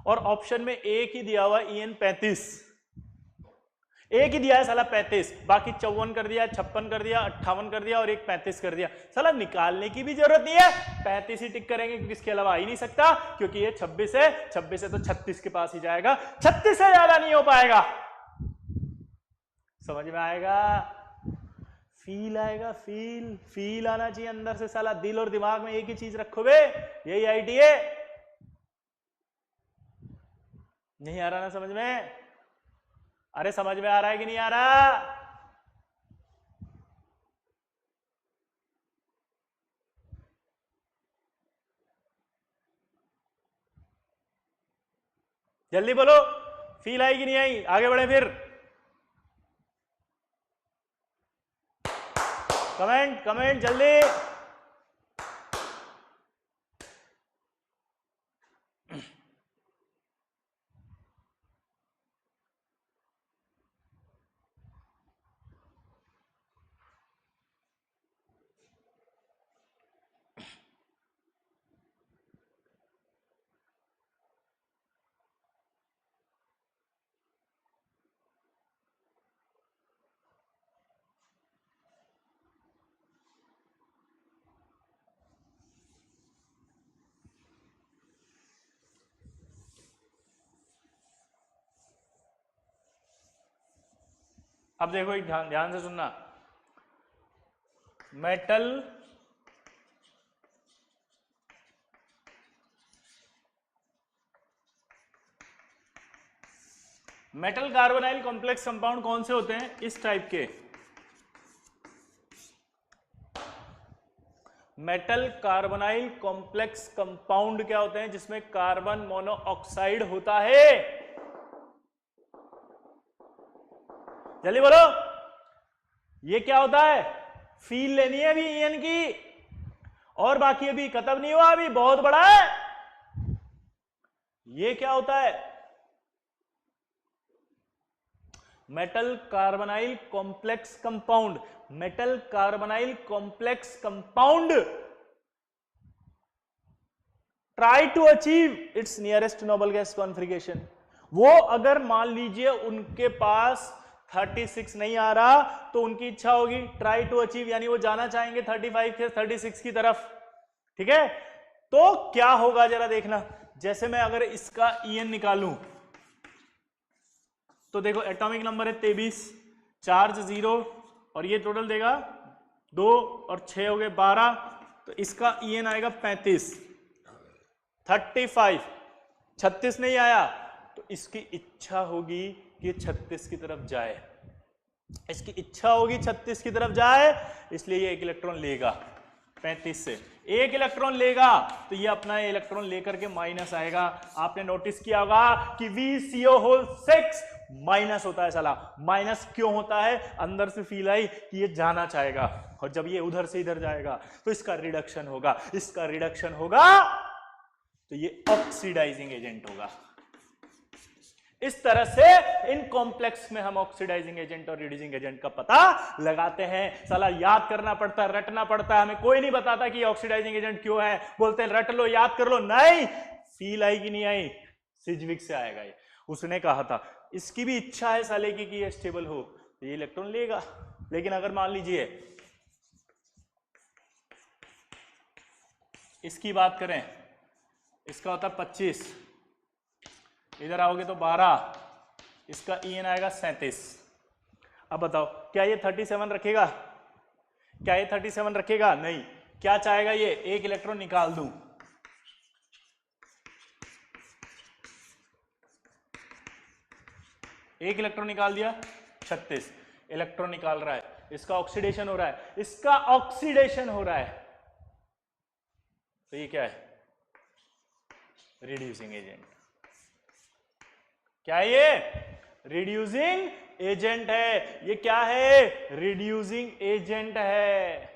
और ऑप्शन में एक ही दिया हुआ En 35, एक ही दिया है साला 35, बाकी 54 कर दिया, 56 कर दिया, 58 कर दिया और एक 35 कर दिया। साला निकालने की भी जरूरत नहीं है, 35 ही टिक करेंगे क्योंकि इसके अलावा आ ही नहीं सकता, क्योंकि ये 26 है, 26 है तो 36 के पास ही जाएगा, 36 से ज्यादा नहीं हो पाएगा। समझ में आएगा? फील आएगा, फील फील आना चाहिए अंदर से। साला दिल और दिमाग में एक ही चीज रखो बे, यही आईटीए। नहीं आ रहा ना समझ में? अरे समझ में आ रहा है कि नहीं आ रहा? जल्दी बोलो, फील आई कि नहीं आई? आगे बढ़े फिर। कमेंट कमेंट जल्दी। अब देखो, एक ध्यान ध्यान से सुनना। Metal metal carbonyl complex compound कौन से होते हैं? इस टाइप के मेटल कार्बोनाइल कॉम्प्लेक्स कंपाउंड क्या होते हैं? जिसमें कार्बन मोनोऑक्साइड होता है। जल्दी बोलो, ये क्या होता है? फील लेनी है अभी ईएन की, और बाकी अभी खत्म नहीं हुआ, अभी बहुत बड़ा है। ये क्या होता है? Metal carbonyl complex compound. Metal carbonyl complex compound try to achieve its nearest noble gas configuration. वो अगर मान लीजिए उनके पास 36 नहीं आ रहा तो उनकी इच्छा होगी ट्राई टू अचीव, यानी वो जाना चाहेंगे 35 से 36 की तरफ। ठीक है, तो क्या होगा जरा देखना। जैसे मैं अगर इसका ईएन निकालूं तो देखो एटॉमिक नंबर है 23, चार्ज 0, और ये टोटल देगा 2 और 6 हो गए 12, तो इसका ईएन आएगा 35, 35, 36 नहीं आया तो इसकी इच्छा होगी कि 36 की तरफ जाए। इसकी इच्छा होगी 36 की तरफ जाए, इसलिए ये एक इलेक्ट्रॉन लेगा 35 से। एक इलेक्ट्रॉन लेगा तो ये अपना इलेक्ट्रॉन लेकर के माइनस आएगा। आपने नोटिस किया होगा कि VCO6 माइनस होता है। साला माइनस क्यों होता है? अंदर से फील आई कि ये जाना चाहेगा, और जब ये उधर से इधर जाएगा तो इसका रिडक्शन होगा। इसका रिडक्शन होगा तो ये ऑक्सीडाइजिंग एजेंट होगा। इस तरह से इन कॉम्प्लेक्स में हम ऑक्सीडाइजिंग एजेंट और रिड्यूसिंग एजेंट का पता लगाते हैं। साला याद करना पड़ता है, रटना पड़ता है। हमें कोई नहीं बताता कि ऑक्सीडाइजिंग एजेंट क्यों है, बोलते हैं रट लो, याद कर लो। नहीं, फील आई कि नहीं आई? सिजविक से आएगा ये। उसने कहा था इसकी भी इच्छा है साले की कि ये स्टेबल हो, तो ये इलेक्ट्रॉन लेगा। लेकिन अगर मान लीजिए इसकी बात करें, इसका होता 25, इधर आओगे तो 12, इसका ईएन आएगा 37। अब बताओ क्या ये 37 रखेगा? क्या ये 37 रखेगा? नहीं। क्या चाहेगा ये? एक इलेक्ट्रॉन निकाल दूं। एक इलेक्ट्रॉन निकाल दिया, 36 इलेक्ट्रॉन निकाल रहा है। इसका ऑक्सीडेशन हो रहा है, इसका ऑक्सीडेशन हो रहा है, तो ये क्या है? Reducing agent. क्या ये? रिड्यूसिंग एजेंट है। ये क्या है? रिड्यूसिंग एजेंट है।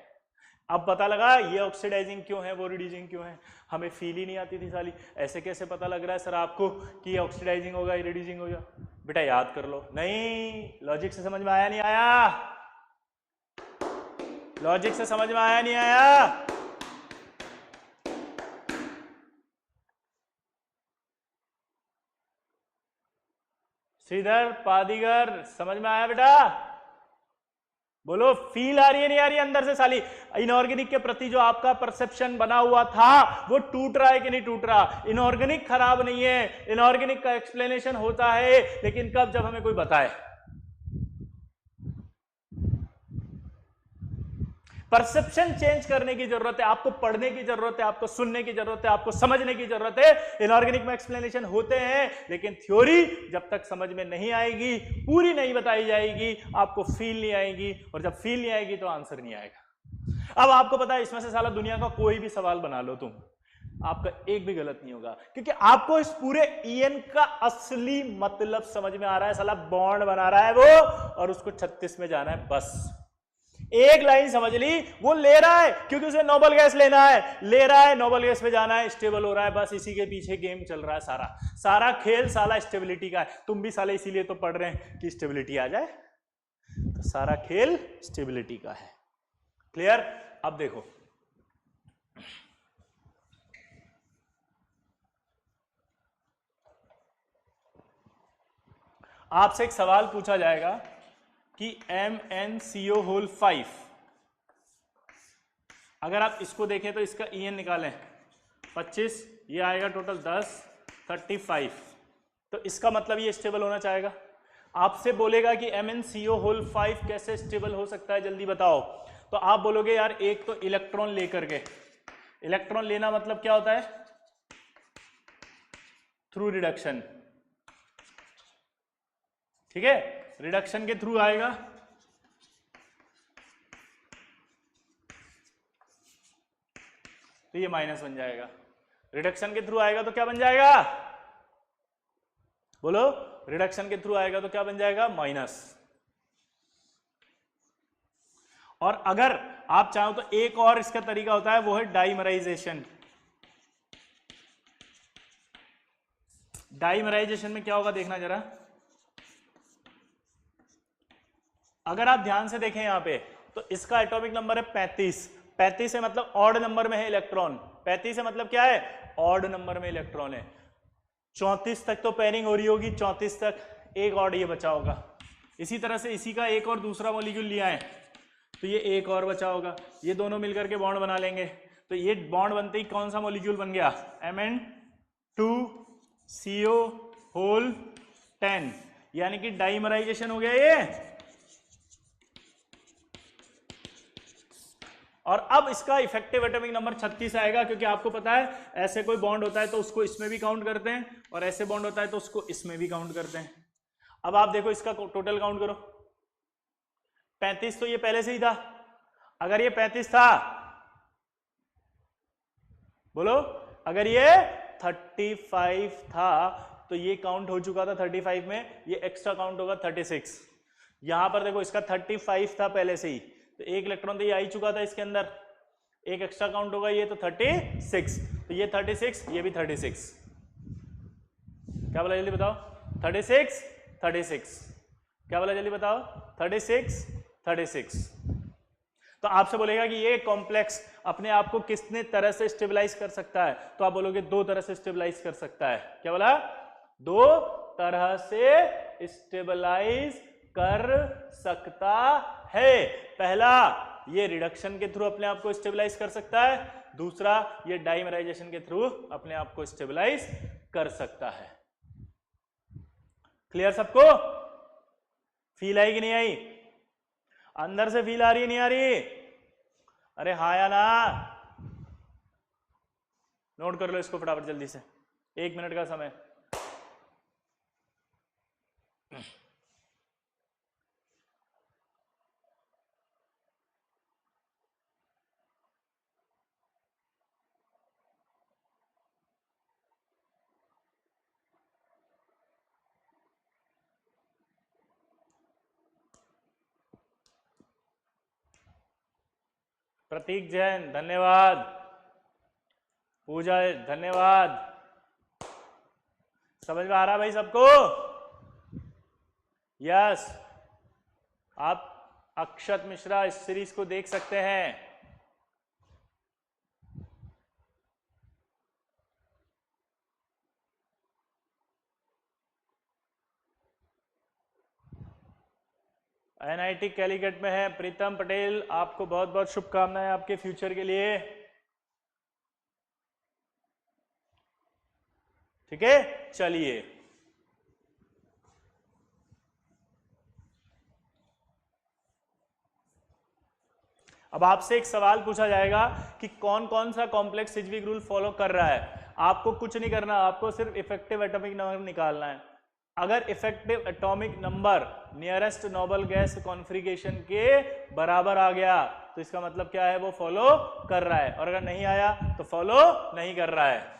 अब पता लगा ये ऑक्सीडाइजिंग क्यों है, वो रिड्यूसिंग क्यों है। हमें फील ही नहीं आती थी साली। ऐसे कैसे पता लग रहा है सर आपको कि ये ऑक्सीडाइजिंग होगा, ये रिड्यूसिंग होगा? बेटा याद कर लो। नहीं, लॉजिक से समझ में आया नहीं आया? लॉजिक से समझ में आया नहीं आया? श्रीधर पादीगर, समझ में आया बेटा? बोलो, फील आ रही है नहीं आ रही है अंदर से साली? इनऑर्गेनिक के प्रति जो आपका परसेप्शन बना हुआ था वो टूट रहा है कि नहीं टूट रहा? इनऑर्गेनिक खराब नहीं है, इनऑर्गेनिक का एक्सप्लेनेशन होता है, लेकिन कब? जब हमें कोई बताए। परसेप्शन चेंज करने की जरूरत है, आपको पढ़ने की जरूरत है, आपको सुनने की जरूरत है, आपको समझने की जरूरत है। इनऑर्गेनिक में एक्सप्लेनेशन होते हैं, लेकिन थ्योरी जब तक समझ में नहीं आएगी, पूरी नहीं बताई जाएगी, आपको फील नहीं आएगी, और जब फील नहीं आएगी तो आंसर नहीं आएगा। अब आपको पता है, इसमें से साला दुनिया का कोई भी सवाल बना लो तुम, आपका एक भी गलत नहीं होगा, क्योंकि आपको इस पूरे ईएन का असली मतलब समझ में आ रहा है। साला बॉन्ड बना रहा है वो, और उसको 36 में जाना है बस। एक लाइन समझ ली, वो ले रहा है क्योंकि उसे नोबल गैस लेना है, ले रहा है, नोबल गैस पे जाना है, स्टेबल हो रहा है, बस इसी के पीछे गेम चल रहा है। सारा सारा खेल साला स्टेबिलिटी का है। तुम भी साले इसीलिए तो पढ़ रहे हैं कि स्टेबिलिटी आ जाए, तो सारा खेल स्टेबिलिटी का है। क्लियर? अब देखो, आपसे एक सवाल पूछा जाएगा कि MnCO होल 5, अगर आप इसको देखें तो इसका EN निकालें 25, ये आएगा टोटल 10, 35, तो इसका मतलब ये स्टेबल होना चाहेगा। आपसे बोलेगा कि MnCO होल 5 कैसे स्टेबल हो सकता है, जल्दी बताओ। तो आप बोलोगे यार, एक तो इलेक्ट्रॉन लेकर के, इलेक्ट्रॉन लेना मतलब क्या होता है? थ्रू रिडक्शन, ठीक है, रिडक्शन के थ्रू आएगा, तो ये माइनस बन जाएगा। रिडक्शन के थ्रू आएगा तो क्या बन जाएगा? बोलो, रिडक्शन के थ्रू आएगा तो क्या बन जाएगा? माइनस। और अगर आप चाहो तो एक और इसका तरीका होता है, वो है डाइमराइजेशन। डाइमराइजेशन में क्या होगा देखना जरा, अगर आप ध्यान से देखें यहां पे, तो इसका एटॉमिक नंबर है 35। 35 है मतलब ऑड नंबर में है इलेक्ट्रॉन। 35 है मतलब क्या है? ऑड नंबर में इलेक्ट्रॉन है। 34 तक तो पेयरिंग हो रही होगी, 34 तक एक ऑड ये बचा होगा। इसी तरह से इसी का एक और दूसरा मॉलिक्यूल लिया है, तो ये एक और बचा होगा, ये दोनों मिलकर के बॉन्ड बना लेंगे, तो ये बॉन्ड बनते ही कौन सा मॉलिक्यूल बन गया? Mn2CO होल 10, यानी कि डाइमराइजेशन हो गया ये। और अब इसका इफेक्टिव एटॉमिक नंबर 36 आएगा, क्योंकि आपको पता है ऐसे कोई बॉन्ड होता है तो उसको इसमें भी काउंट करते हैं, और ऐसे बॉन्ड होता है तो उसको इसमें भी काउंट करते हैं। अब आप देखो, इसका टोटल काउंट करो, 35 तो ये पहले से ही था। अगर ये 35 था, बोलो, अगर ये 35 था तो ये काउंट हो चुका था 35 में, ये एक्स्ट्रा काउंट होगा 36। यहां पर देखो, इसका 35 था पहले से ही, तो एक इलेक्ट्रॉन तो ये आ ही चुका था इसके अंदर, एक एक्स्ट्रा काउंट होगा, ये तो 36, तो ये 36, ये भी 36। क्या बोला जल्दी बताओ? 36, 36। क्या बोला जल्दी बताओ? 36, 36। तो आपसे बोलेगा कि ये कॉम्प्लेक्स अपने आप को कितने तरह से स्टेबलाइज कर सकता है, तो आप बोलोगे 2 तरह से स्टेबलाइज कर सकता है। क्या बोला? 2 तरह से स्टेबलाइज कर सकता है। पहला, ये रिडक्शन के थ्रू अपने आप को स्टेबलाइज कर सकता है, दूसरा ये डाइमराइजेशन के थ्रू अपने आप को स्टेबलाइज कर सकता है। क्लियर सबको? फील आई कि नहीं आई? अंदर से फील आ रही है नहीं आ रही? अरे हाँ या ना? नोट कर लो इसको फटाफट जल्दी से, 1 मिनट का समय। प्रतीक जैन धन्यवाद, पूजा धन्यवाद। समझ में आ रहा भाई सबको? यस। आप अक्षत मिश्रा इस सीरीज को देख सकते हैं। एनआईटी कैलीकट में है प्रीतम पटेल, आपको बहुत बहुत शुभकामनाएं आपके फ्यूचर के लिए। ठीक है, चलिए अब आपसे एक सवाल पूछा जाएगा कि कौन कौन सा कॉम्प्लेक्स सिज्विक रूल फॉलो कर रहा है। आपको कुछ नहीं करना, आपको सिर्फ इफेक्टिव एटॉमिक नंबर निकालना है। अगर effective atomic number nearest noble gas configuration के बराबर आ गया तो इसका मतलब क्या है, वो फॉलो कर रहा है, और अगर नहीं आया तो फॉलो नहीं कर रहा है।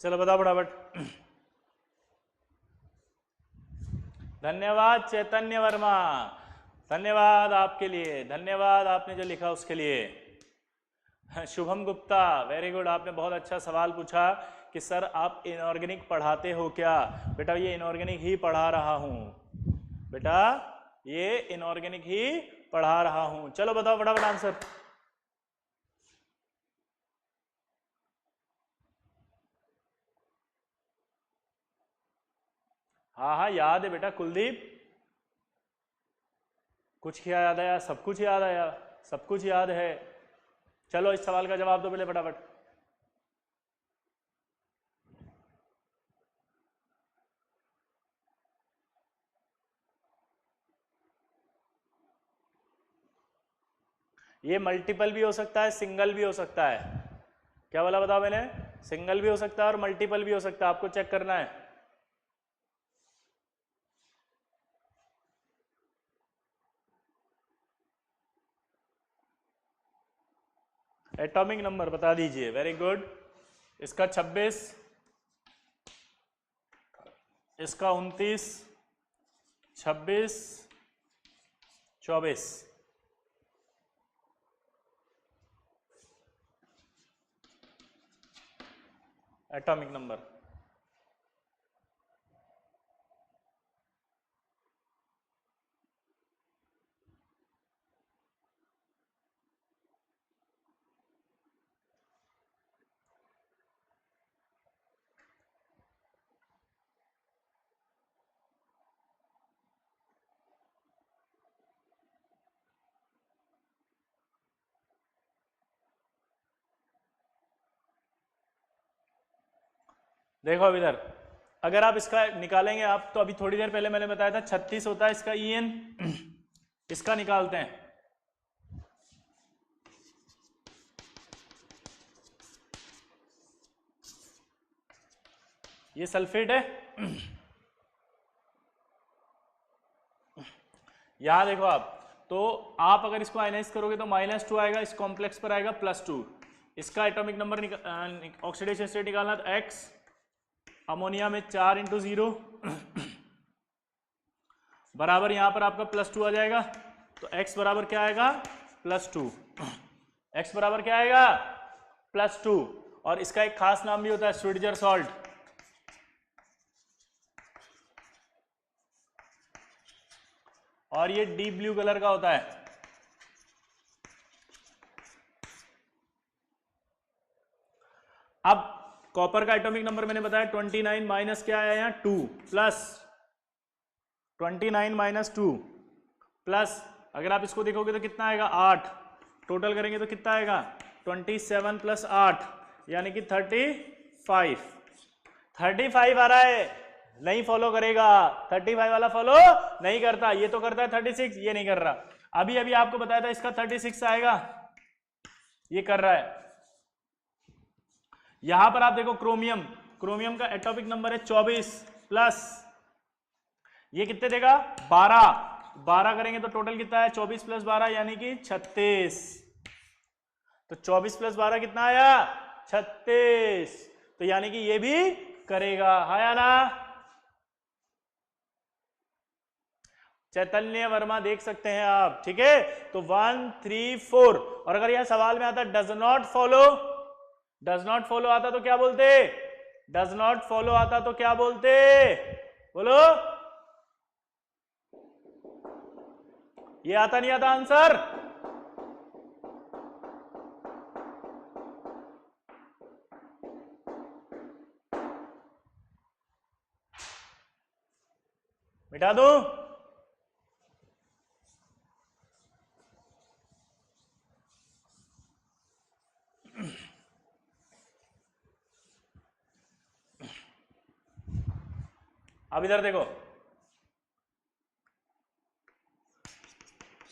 चलो बताओ फटाफट। धन्यवाद चैतन्य वर्मा, धन्यवाद आपके लिए, धन्यवाद आपने जो लिखा उसके लिए। शुभम गुप्ता, वेरी गुड, आपने बहुत अच्छा सवाल पूछा कि सर आप इनऑर्गेनिक पढ़ाते हो क्या। बेटा ये इनऑर्गेनिक ही पढ़ा रहा हूं, बेटा ये इनऑर्गेनिक ही पढ़ा रहा हूं। चलो बताओ फटाफट आंसर। हाँ हाँ याद है बेटा कुलदीप, कुछ क्या याद आया, सब कुछ याद आया, सब कुछ याद है। चलो इस सवाल का जवाब दो पहले फटाफट। ये मल्टीपल भी हो सकता है, सिंगल भी हो सकता है। क्या बोला बताओ मैंने, सिंगल भी हो सकता है और मल्टीपल भी हो सकता है, आपको चेक करना है। एटॉमिक नंबर बता दीजिए, वेरी गुड। इसका 26, इसका 29, 26, 24। एटॉमिक नंबर देखो अब इधर, अगर आप इसका निकालेंगे आप, तो अभी थोड़ी देर पहले मैंने बताया था 36 होता है इसका ईएन, इसका निकालते हैं। ये सल्फेट है, यहां देखो आप, तो आप अगर इसको आयनाइज करोगे तो -2 आएगा, इस कॉम्प्लेक्स पर आएगा +2। इसका एटॉमिक नंबर ऑक्सीडेशन स्टेट निकालना तो X, अमोनिया में 4 × 0 बराबर यहां पर आपका +2 आ जाएगा, तो X बराबर क्या आएगा, +2। X बराबर क्या आएगा, +2। और इसका एक खास नाम भी होता है स्विट्जर सॉल्ट, और ये डीप ब्लू कलर का होता है। अब कॉपर का एटॉमिक नंबर मैंने बताया 29 माइनस क्या आया यहाँ 2 प्लस 29 - 2 प्लस, अगर आप इसको देखोगे तो कितना आएगा 8, टोटल करेंगे तो कितना आएगा 27 + 8 यानी कि 35। 35 आ रहा है, नहीं फॉलो करेगा, 35 वाला फॉलो नहीं करता, ये तो करता है 36, ये नहीं कर रहा। अभी अभी आपको बताया था इसका 36 आएगा, ये कर रहा है। यहां पर आप देखो क्रोमियम, क्रोमियम का एटॉमिक नंबर है 24 प्लस ये कितने देगा 12, 12 करेंगे तो टोटल कितना है 24 प्लस 12 यानी कि 36। तो 24 प्लस 12 कितना आया 36। तो यानी कि ये भी करेगा, है ना। चैतन्य वर्मा देख सकते हैं आप, ठीक है। तो 1 3 4, और अगर यह सवाल में आता does not follow, does not follow आता तो क्या बोलते, डज नॉट फॉलो आता तो क्या बोलते, बोलो। ये आता नहीं आता आंसर, मिटा दूं। अब इधर देखो,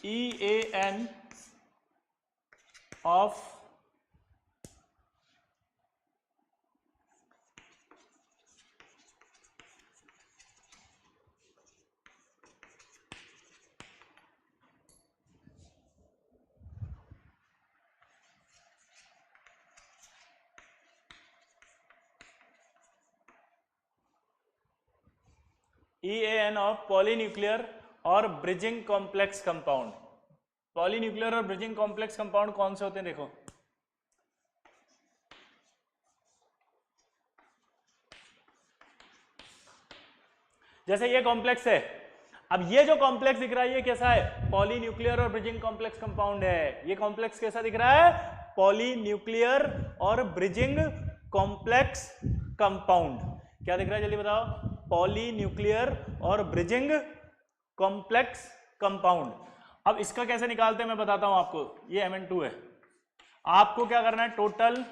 EAN of EAN of polynuclear और ब्रिजिंग कॉम्प्लेक्स कंपाउंड। पॉलीन्यूक्लियर और ब्रिजिंग कॉम्प्लेक्स कंपाउंड कौन से होते हैं देखो, जैसे ये कॉम्प्लेक्स है, अब ये जो कॉम्प्लेक्स दिख रहा है ये कैसा है, पॉलीन्यूक्लियर और ब्रिजिंग कॉम्प्लेक्स कंपाउंड है। ये कॉम्प्लेक्स कैसा दिख रहा है, पॉलीन्यूक्लियर और ब्रिजिंग कॉम्प्लेक्स कंपाउंड। क्या दिख रहा है जल्दी बताओ, पॉलीन्यूक्लियर और ब्रिजिंग कॉम्प्लेक्स कंपाउंड। अब इसका कैसे निकालते हैं मैं बताता हूं आपको, ये Mn2 है। आपको क्या करना है, टोटल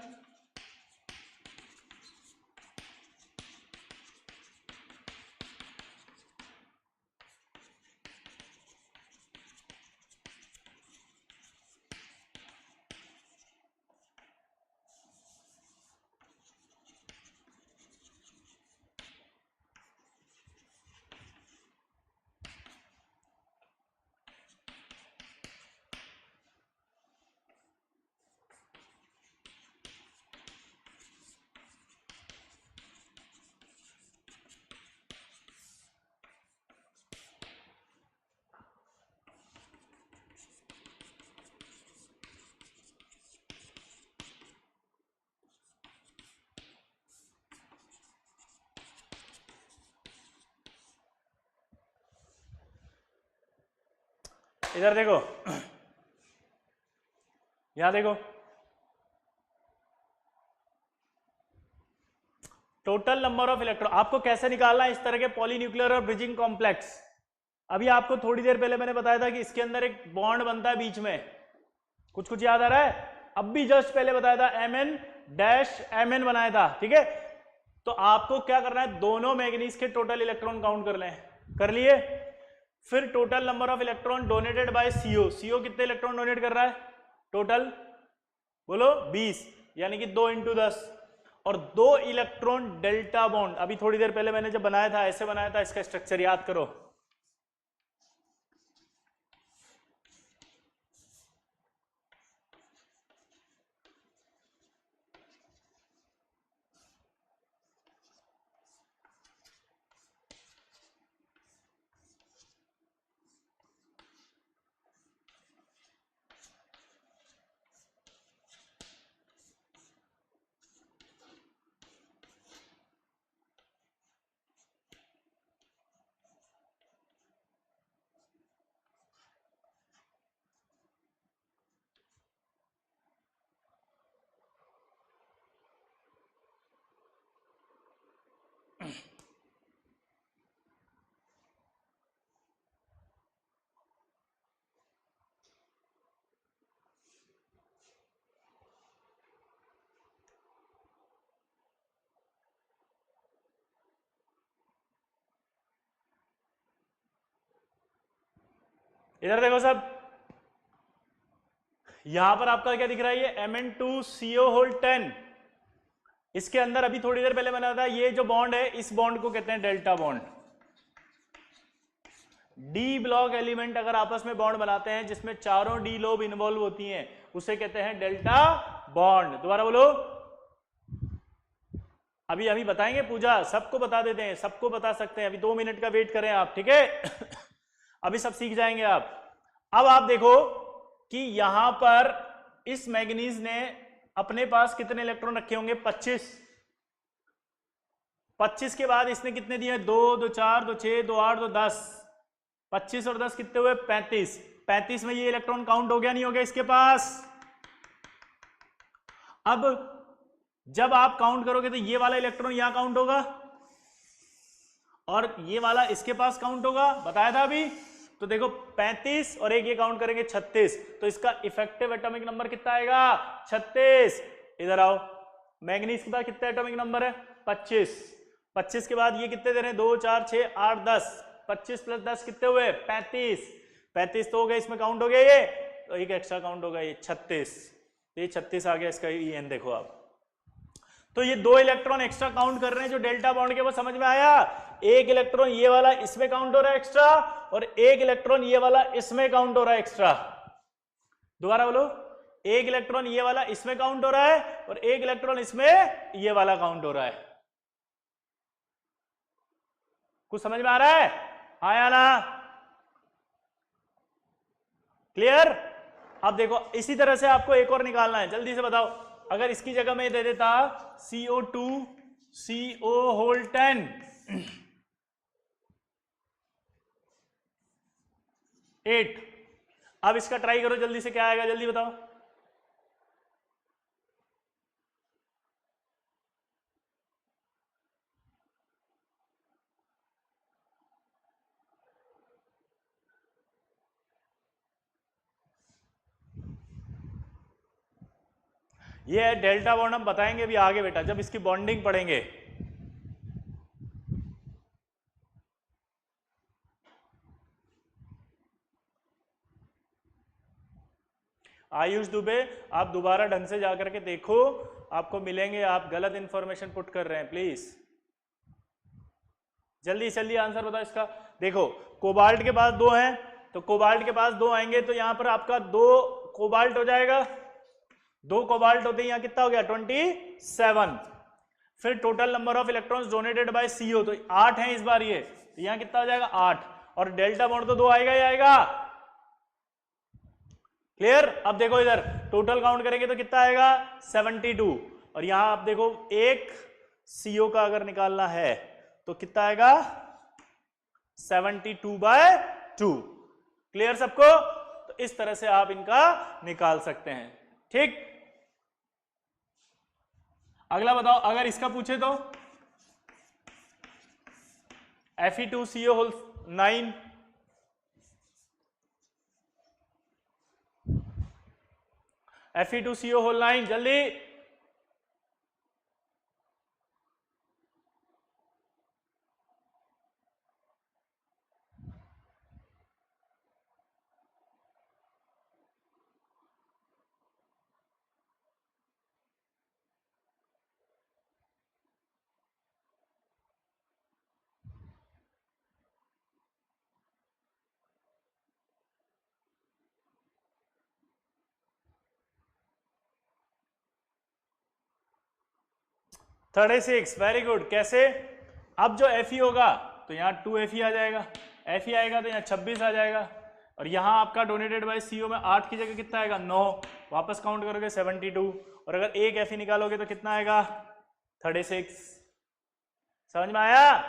इधर देखो, यहां देखो, टोटल नंबर ऑफ इलेक्ट्रॉन आपको कैसे निकालना है इस तरह के पॉलीन्यूक्लियर और ब्रिजिंग कॉम्प्लेक्स। अभी आपको थोड़ी देर पहले मैंने बताया था कि इसके अंदर एक बॉन्ड बनता है बीच में, कुछ कुछ याद आ रहा है, अब भी जस्ट पहले बताया था Mn-Mn बनाया था, ठीक है। तो आपको क्या करना है, दोनों मैग्नीज के टोटल इलेक्ट्रॉन काउंट कर लें, कर लिए। फिर total number of electron donated bye CO, CO कितने इलेक्ट्रॉन डोनेट कर रहा है टोटल, बोलो 20, यानी कि 2 × 10, और 2 इलेक्ट्रॉन डेल्टा बॉन्ड। अभी थोड़ी देर पहले मैंने जब बनाया था ऐसे बनाया था, इसका स्ट्रक्चर याद करो। इधर देखो सब, यहां पर आपका क्या दिख रहा है, ये Mn2CO10। इसके अंदर अभी थोड़ी देर पहले बना था, ये जो बॉन्ड है इस बॉन्ड को कहते हैं delta bond. D block element अगर आपस में बॉन्ड बनाते हैं जिसमें चारों डी लोब इन्वॉल्व होती हैं, उसे कहते हैं डेल्टा बॉन्ड। दोबारा बोलो। अभी अभी बताएंगे पूजा, सबको बता देते हैं, सबको बता सकते हैं, अभी 2 मिनट का वेट करें आप, ठीक है। अभी सब सीख जाएंगे आप। अब आप देखो कि यहां पर इस मैग्नीज ने अपने पास कितने इलेक्ट्रॉन रखे होंगे? 25। 25 के बाद इसने कितने दिए? 2, 2 4, 2 6, 2 8, 2 10। 25 और 10 कितने हुए? 35। 35 में ये इलेक्ट्रॉन काउंट हो गया, नहीं हो गया इसके पास? अब जब आप काउंट करोगे तो ये वाला इलेक्ट्रॉन यहां काउंट होगा और ये वाला इसके पास काउंट होगा, बताया था अभी। तो देखो 35 और एक ये काउंट करेंगे 36, तो इसका इफेक्टिव एटॉमिक नंबर कितना आएगा? 36। इधर आओ, मैग्नीज के पास कितना एटॉमिक नंबर है? 25। 25 के बाद ये कितने दे रहे हैं? 2 4 6 8 10। 25 प्लस 10 कितने हुए? 35। 35 तो हो गए, इसमें काउंट हो गया ये, तो एक एक्स्ट्रा काउंट होगा ये 36। ये 36 आ गया इसका EN, देखो आप। तो ये 2 इलेक्ट्रॉन एक्स्ट्रा काउंट कर रहे हैं जो डेल्टा बॉन्ड के, वो समझ में आया? एक इलेक्ट्रॉन ये वाला इसमें काउंट हो रहा है एक्स्ट्रा, और एक इलेक्ट्रॉन ये वाला इसमें काउंट हो रहा है एक्स्ट्रा। दोबारा बोलो, एक इलेक्ट्रॉन ये वाला इसमें काउंट हो रहा है और एक इलेक्ट्रॉन इसमें ये वाला काउंट हो रहा है। कुछ समझ में आ रहा है? आया ना? क्लियर? अब देखो इसी तरह से आपको एक और निकालना है, जल्दी से बताओ। अगर इसकी जगह में दे देता CO2 CO होल 10, 8। अब इसका ट्राई करो जल्दी से, क्या आएगा जल्दी बताओ। ये है डेल्टा बॉन्ड, हम बताएंगे भी आगे बेटा जब इसकी बॉन्डिंग पढ़ेंगे। आयुष दुबे, आप दोबारा ढंग से जाकर के देखो, आपको मिलेंगे, आप गलत इंफॉर्मेशन पुट कर रहे हैं, प्लीज जल्दी जल्दी आंसर बताओ इसका। देखो कोबाल्ट के पास 2 हैं, तो कोबाल्ट के पास 2 आएंगे तो यहां पर आपका 2 कोबाल्ट हो जाएगा। 2 कोबाल्ट होते हैं, यहां कितना हो गया? 27। फिर total number of electrons donated bye CO, तो 8 है इस बार ये, तो यहां कितना हो जाएगा? 8। और डेल्टा बॉन्ड तो 2 आएगा ही आएगा। क्लियर? अब देखो इधर टोटल काउंट करेंगे तो कितना आएगा? 72। और यहां आप देखो एक CO का अगर निकालना है तो कितना आएगा? 72/2। क्लियर सबको? तो इस तरह से आप इनका निकाल सकते हैं, ठीक। अगला बताओ, अगर इसका पूछे तो Fe2CO होल 9, Fe2CO होल 9, जल्दी। (36) वेरी गुड। कैसे? अब जो Fe होगा तो यहाँ 2Fe आ जाएगा, Fe आएगा तो यहाँ 26 आ जाएगा, और यहाँ आपका डोनेटेड बाय CO में 8 की जगह कितना आएगा? 9। वापस काउंट करोगे 72, और अगर एक Fe निकालोगे तो कितना आएगा? 36। समझ में आया?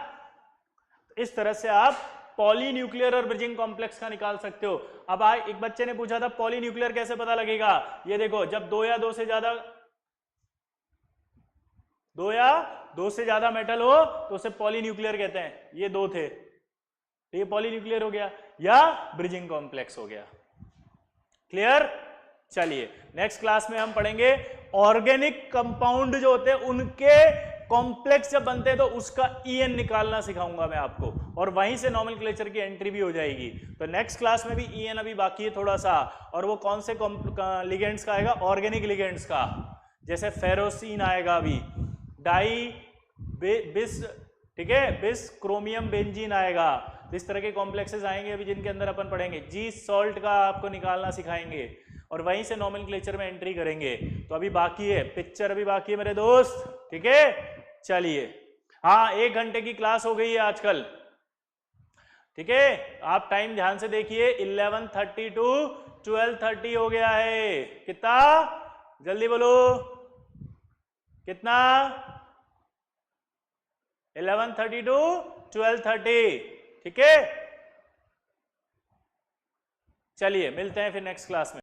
इस तरह से आप पॉलीन्यूक्लियर और ब्रिजिंग कॉम्प्लेक्स का निकाल सकते हो। अब एक बच्चे ने पूछा था पॉलीन्यूक्लियर कैसे पता लगेगा? ये देखो, जब 2 या 2 से ज्यादा मेटल हो तो उसे पॉलीन्यूक्लियर कहते हैं। ये 2 थे तो ये पॉलीन्यूक्लियर हो गया या ब्रिजिंग कॉम्प्लेक्स हो गया। क्लियर? चलिए नेक्स्ट क्लास में हम पढ़ेंगे ऑर्गेनिक कंपाउंड जो होते हैं उनके कॉम्प्लेक्स जब बनते हैं तो उसका EN निकालना सिखाऊंगा मैं आपको, और वहीं से नॉमेनक्लेचर की एंट्री भी हो जाएगी। तो नेक्स्ट क्लास में भी EN अभी बाकी है थोड़ा सा, और वो कौन से लिगेंड्स का आएगा? ऑर्गेनिक लिगेंड्स का, जैसे फेरोसिन आएगा अभी, डाई बिस, ठीक है, बिस क्रोमियम बेंजीन आएगा, तो इस तरह के कॉम्प्लेक्सेस आएंगे अभी जिनके अंदर अपन पढ़ेंगे। जी सॉल्ट का आपको निकालना सिखाएंगे और वहीं से नोमेनक्लेचर में एंट्री करेंगे। तो अभी बाकी है, पिक्चर अभी बाकी है मेरे दोस्त, ठीक है। चलिए, हाँ 1 घंटे की क्लास हो गई है आजकल, ठीक है। आप टाइम ध्यान से देखिए, 11:30 टू 12:30 हो गया है। कितना, जल्दी बोलो कितना, 11:30 टू 12:30, ठीक है। चलिए मिलते हैं फिर नेक्स्ट क्लास में।